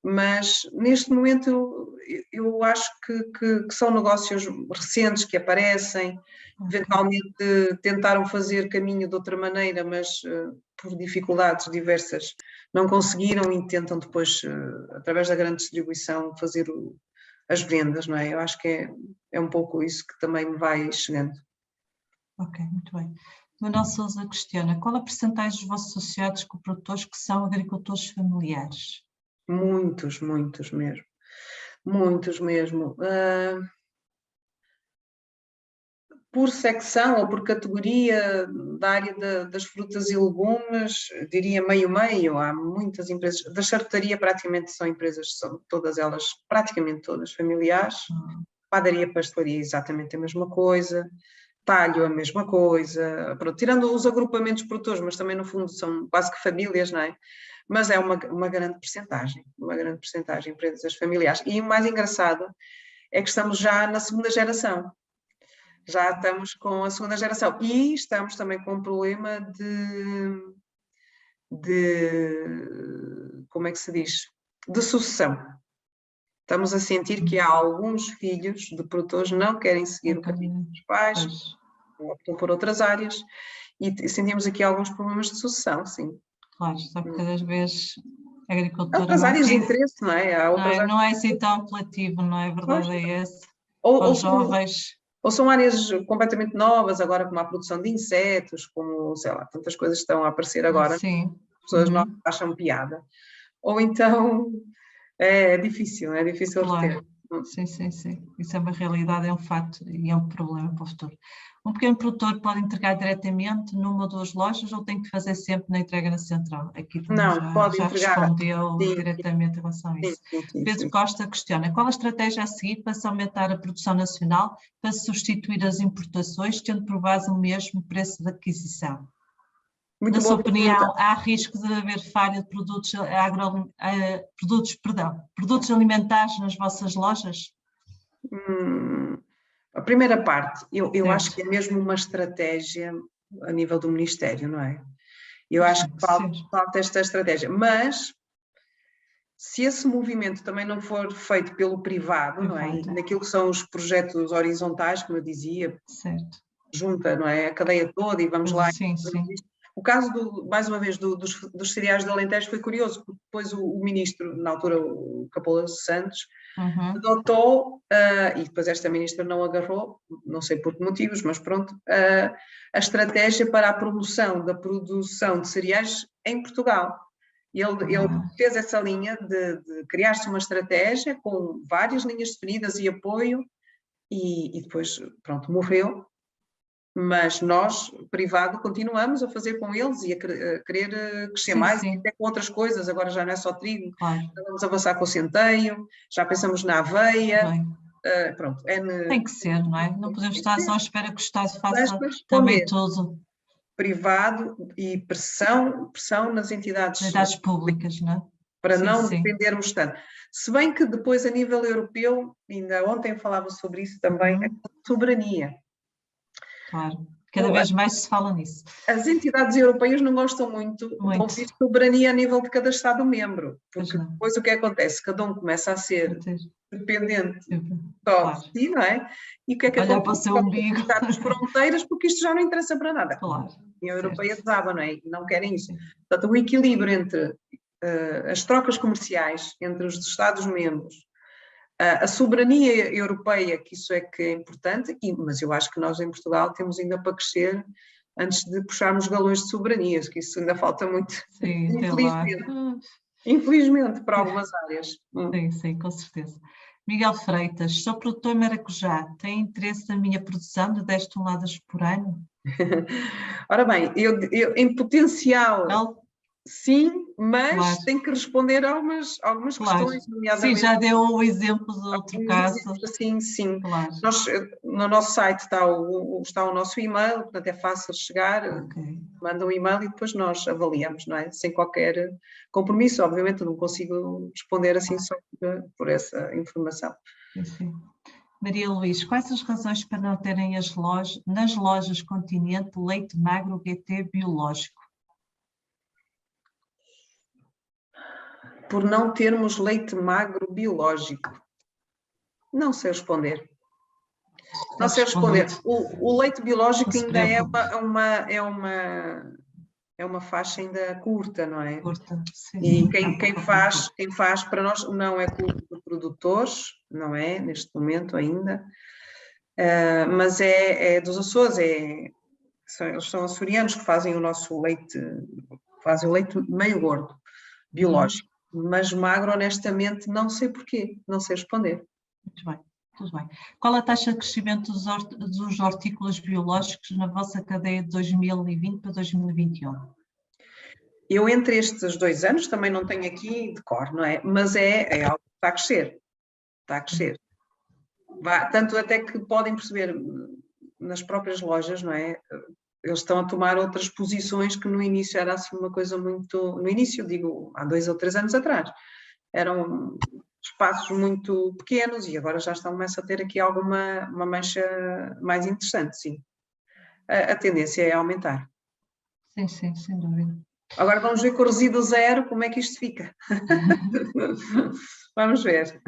Mas neste momento eu acho que são negócios recentes que aparecem, eventualmente tentaram fazer caminho de outra maneira, mas por dificuldades diversas não conseguiram e tentam depois, através da grande distribuição, fazer as vendas, não é? Eu acho que é um pouco isso que também me vai chegando. Ok, muito bem. Manuel Sousa questiona, qual a percentagem dos vossos associados cooperadores que são agricultores familiares? Muitos, muitos mesmo. Muitos mesmo. Por secção ou por categoria da área das frutas e legumes, diria meio-meio. Há muitas empresas. Da charcutaria praticamente são empresas, são todas elas, praticamente todas familiares. Padaria, pastelaria, exatamente a mesma coisa. Talho, a mesma coisa. Pronto, tirando os agrupamentos produtores, mas também no fundo são quase que famílias, não é? Mas é uma grande percentagem de empresas familiares. E o mais engraçado é que estamos já na segunda geração. Já estamos com a segunda geração. E estamos também com um problema como é que se diz? De sucessão. Estamos a sentir que há alguns filhos de produtores não querem seguir o caminho dos pais, optam por outras áreas, e sentimos aqui alguns problemas de sucessão, sim. Claro, só que cada vez a agricultura... Há outras áreas de interesse, não é? Há outras não é assim tão apelativo, não é verdade? É esse. Os jovens... Ou são áreas completamente novas, agora como a produção de insetos, como, sei lá, tantas coisas estão a aparecer agora. Sim. As pessoas não acham piada. Ou então é difícil claro. ter. Sim. Isso é uma realidade, é um facto e é um problema para o futuro. Um pequeno produtor pode entregar diretamente numa ou duas lojas ou tem que fazer sempre na entrega na central? Aqui também já respondeu diretamente em relação a isso. Pedro Costa questiona, qual a estratégia a seguir para se aumentar a produção nacional para substituir as importações, tendo por base o mesmo preço de aquisição? Na sua opinião, há risco de haver falha de produtos alimentares nas vossas lojas? A primeira parte, eu acho que é mesmo uma estratégia a nível do Ministério, não é? Eu acho que falta esta estratégia, mas se esse movimento também não for feito pelo privado, não é? Naquilo que são os projetos horizontais, como eu dizia, junta, não é? A cadeia toda e vamos lá. Sim. O caso, mais uma vez, dos cereais de Alentejo foi curioso, porque depois o ministro, na altura, o Capola Santos, adotou, e depois esta ministra não agarrou, não sei por que motivos, mas pronto, a estratégia para a promoção da produção de cereais em Portugal. Ele fez essa linha de criar-se uma estratégia com várias linhas definidas e apoio, e depois, pronto, morreu. Mas nós, privado, continuamos a fazer com eles e a querer crescer mais, e até com outras coisas, agora já não é só trigo, vamos avançar com o centeio, já pensamos na aveia, pronto. Tem que ser, não é? Não podemos estar só à espera que o Estado faça também tudo. Privado e pressão nas entidades públicas, não é? Para não dependermos tanto. Se bem que depois, a nível europeu, ainda ontem falava sobre isso também, a soberania. Claro, cada vez mais se fala nisso. As entidades europeias não gostam muito de ouvir soberania a nível de cada Estado-membro, porque depois o que acontece? Cada um começa a ser dependente só de si, não é? E o que é que olhar para o seu umbigo. As fronteiras, porque isto já não interessa para nada. Claro. A União Europeia desaba, não é? E não querem isso. Portanto, o equilíbrio entre as trocas comerciais entre os Estados-membros, a soberania europeia, que isso é que é importante, mas eu acho que nós em Portugal temos ainda para crescer antes de puxarmos galões de soberania, que isso ainda falta muito, infelizmente, para algumas áreas. Sim, com certeza. Miguel Freitas, sou produtor de maracujá, tem interesse na minha produção de 10 toneladas por ano? Ora bem, eu em potencial... Sim, mas tem que responder a algumas questões. Sim, já deu o exemplo do outro caso. Sim. Claro. No nosso site está o nosso e-mail, portanto é fácil chegar, manda um e-mail e depois nós avaliamos, não é? Sem qualquer compromisso. Obviamente eu não consigo responder assim só por essa informação. Sim. Maria Luís, quais as razões para não terem nas lojas Continente leite magro GT biológico? Por não termos leite magro biológico? Não sei responder. Não sei responder. O leite biológico ainda é uma faixa ainda curta, não é? Curta, sim. E quem faz para nós não é clube de produtores, não é? Neste momento ainda. Mas é dos Açores, Eles são açorianos que fazem o nosso leite, fazem o leite meio gordo, biológico. Mas magro, honestamente, não sei porquê, não sei responder. Muito bem, tudo bem. Qual a taxa de crescimento dos hortícolas biológicos na vossa cadeia de 2020 para 2021? Eu, entre estes 2 anos, também não tenho aqui de cor, não é? Mas é algo que está a crescer. Está a crescer. Tanto até que podem perceber nas próprias lojas, não é? Eles estão a tomar outras posições que no início era assim uma coisa muito... No início, digo, há 2 ou 3 anos atrás. Eram espaços muito pequenos e agora já começa a ter aqui uma mancha mais interessante, sim. A tendência é aumentar. Sim, sim, sem dúvida. Agora vamos ver com o resíduo zero como é que isto fica. Vamos ver.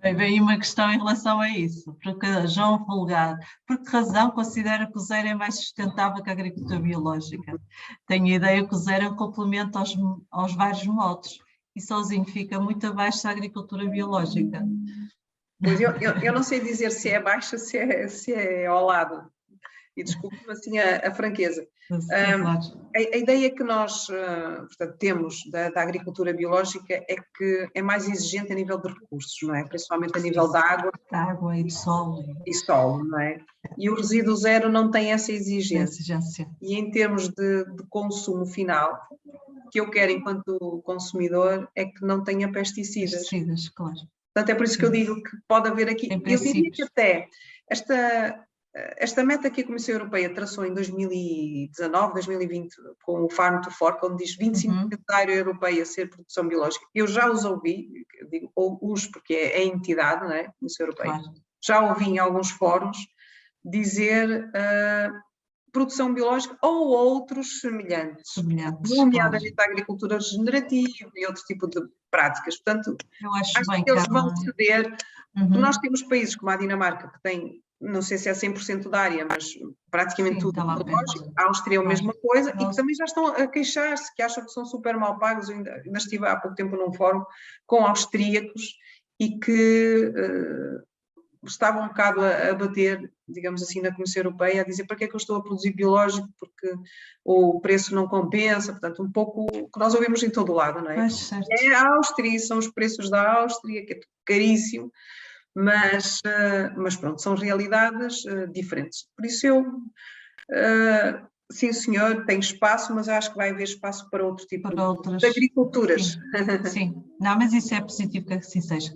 Vem aí uma questão em relação a isso, porque João Folgado, por que razão considera que o zero é mais sustentável que a agricultura biológica? Tenho a ideia que o zero é um complemento aos vários modos e sozinho fica muito abaixo da agricultura biológica. Pois eu não sei dizer se é abaixo, se é ao lado. E desculpe-me assim a franqueza. A ideia que nós portanto, temos da agricultura biológica é que é mais exigente a nível de recursos, não é? Principalmente a nível da água. Da água e de solo. E solo, não é? E o resíduo zero não tem essa exigência. E em termos de consumo final, o que eu quero enquanto consumidor é que não tenha pesticidas. Pesticidas, claro. Portanto, é por isso que eu digo que pode haver aqui... Eu diria que até esta meta que a Comissão Europeia traçou em 2019, 2020, com o Farm to Fork, onde diz 25% da área europeia ser produção biológica, eu já os ouvi, digo os porque é a entidade, não é? Comissão Europeia, claro. Já ouvi em alguns fóruns dizer produção biológica ou outros semelhantes, nomeadamente a agricultura regenerativa e outro tipo de práticas. Portanto, eu acho bem que eles vão ceder. Nós temos países como a Dinamarca, que tem, não sei se é 100% da área, mas praticamente tudo biológico. A Áustria é a mesma coisa e que também já estão a queixar-se, que acham que são super mal pagos. Eu ainda estive há pouco tempo num fórum com austríacos e que estavam um bocado a bater, digamos assim, na Comissão Europeia, a dizer para que é que eu estou a produzir biológico, porque o preço não compensa, portanto, um pouco o que nós ouvimos em todo o lado, não é? É a Áustria, são os preços da Áustria, que é caríssimo, mas pronto, são realidades diferentes. Por isso sim senhor, tem espaço, mas acho que vai haver espaço para outro tipo de agriculturas. Sim, não, mas isso é positivo que assim seja.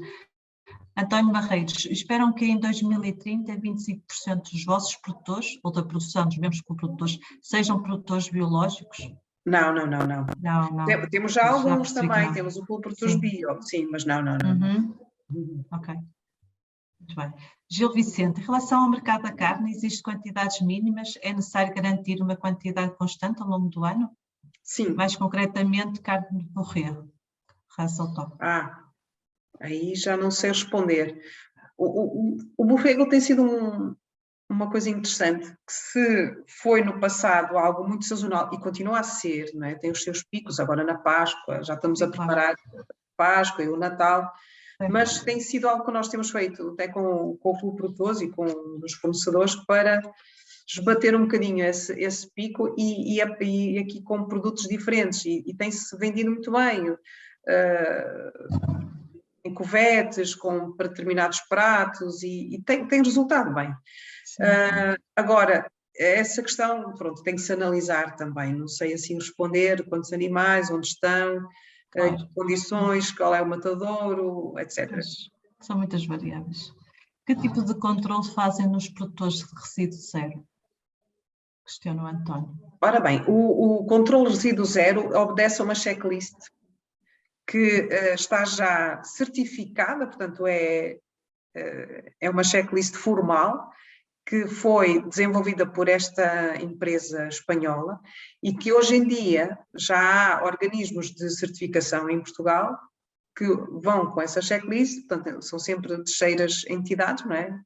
António Barreiros, esperam que em 2030 25% dos vossos produtores, ou da produção dos mesmos produtores, sejam produtores biológicos? Não. Temos já alguns também, temos o produtores bio, sim, mas não. Ok, muito bem. Gil Vicente, em relação ao mercado da carne, existem quantidades mínimas? É necessário garantir uma quantidade constante ao longo do ano? Sim. Mais concretamente, carne de borrego, raça autóctone. Aí já não sei responder. O borrego tem sido uma coisa interessante, que se foi no passado algo muito sazonal, e continua a ser, não é? Tem os seus picos, agora na Páscoa, já estamos a preparar a Páscoa e o Natal, mas tem sido algo que nós temos feito até com o Clube Produtores e com os fornecedores para esbater um bocadinho esse pico e aqui com produtos diferentes, e tem-se vendido muito bem. Em cuvetes, para determinados pratos e tem resultado bem. Agora, essa questão, pronto, tem que se analisar também, não sei assim responder quantos animais, onde estão, que condições, qual é o matadouro, etc. São muitas variáveis. Que tipo de controle fazem nos produtores de resíduo zero? Questiona o António. Ora bem, o controle resíduo zero obedece a uma checklist que está já certificada, portanto é uma checklist formal que foi desenvolvida por esta empresa espanhola e que hoje em dia já há organismos de certificação em Portugal que vão com essa checklist, portanto são sempre terceiras entidades, não é?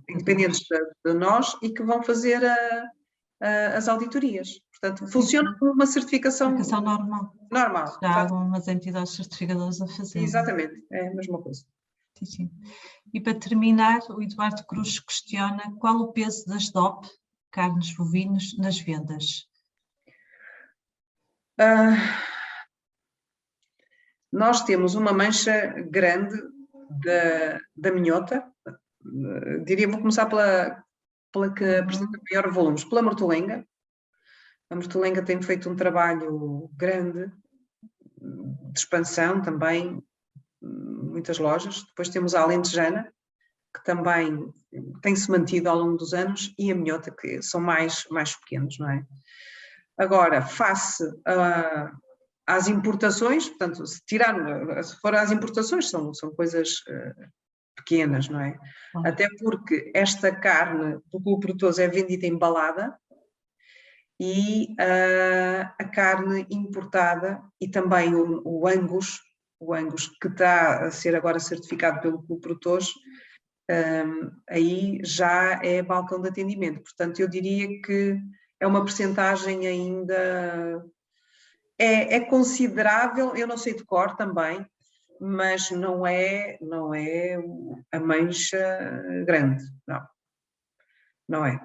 Independentes de nós e que vão fazer as auditorias. Portanto, funciona como uma certificação normal. Já há algumas entidades certificadoras a fazer. Exatamente, é a mesma coisa. Sim. E para terminar, o Eduardo Cruz questiona qual o peso das DOP carnes bovinos nas vendas? Nós temos uma mancha grande da minhota, diria, vou começar pela que apresenta maior volumes, pela mortolenga. A mortolenga tem feito um trabalho grande de expansão também, muitas lojas. Depois temos a alentejana, que também tem-se mantido ao longo dos anos, e a minhota, que são mais pequenos, não é? Agora, face às importações, portanto, se for às importações, são coisas pequenas, não é? Até porque esta carne do Clube Produtores é vendida embalada, e a carne importada e também o Angus que está a ser agora certificado pelo Clube Produtores, aí já é balcão de atendimento. Portanto, eu diria que é uma percentagem ainda é considerável, eu não sei de cor também, mas não é a mancha grande, não é.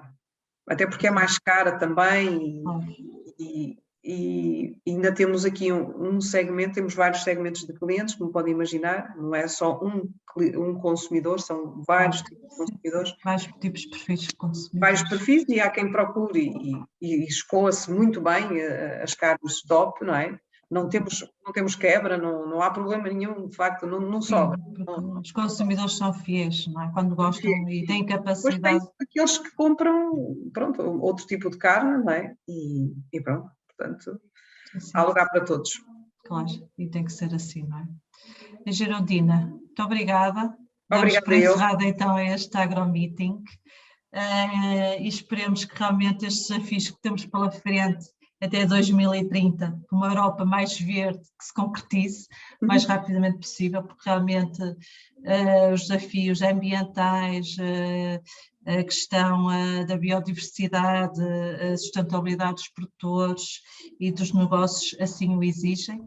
Até porque é mais cara também, e ainda temos aqui um segmento, temos vários segmentos de clientes, como podem imaginar, não é só um consumidor, são vários tipos de consumidores. Vários tipos de perfis de consumidores. Vários perfis, e há quem procure e escoa-se muito bem as carnes DOP, não é? Não temos quebra, não há problema nenhum, de facto, não sobra. Os consumidores são fiéis, não é? Quando gostam e têm capacidade. Depois tem aqueles que compram, pronto, outro tipo de carne, não é? E pronto, portanto, há lugar para todos. Claro, e tem que ser assim, não é? A Geraldina, muito obrigada. Damos por encerrado então este agromeeting, e esperemos que realmente estes desafios que temos pela frente até 2030, uma Europa mais verde, que se concretize o mais rapidamente possível, porque realmente os desafios ambientais, a questão da biodiversidade, a sustentabilidade dos produtores e dos negócios assim o exigem.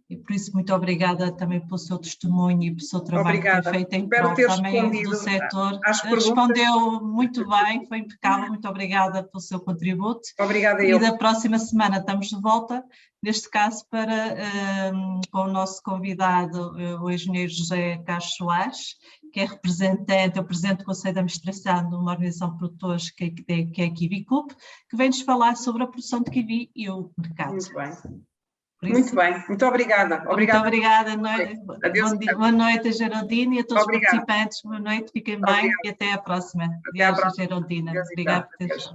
E por isso, muito obrigada também pelo seu testemunho e pelo seu trabalho que tem feito em prol também do setor. Respondeu muito bem, foi impecável, muito obrigada pelo seu contributo. Obrigada eu. E da próxima semana estamos de volta, neste caso com o nosso convidado, o engenheiro José Carlos Soares, que é representante, é o presidente do Conselho de Administração de uma organização de produtores que é a Kiwi Club, que vem-nos falar sobre a produção de kiwi e o mercado. Muito bem. Muito bem, muito obrigada. Muito obrigada. Boa noite a Geraldina e a todos os participantes. Boa noite, fiquem bem e até à próxima. Adeus, Geraldina. Obrigada por teres.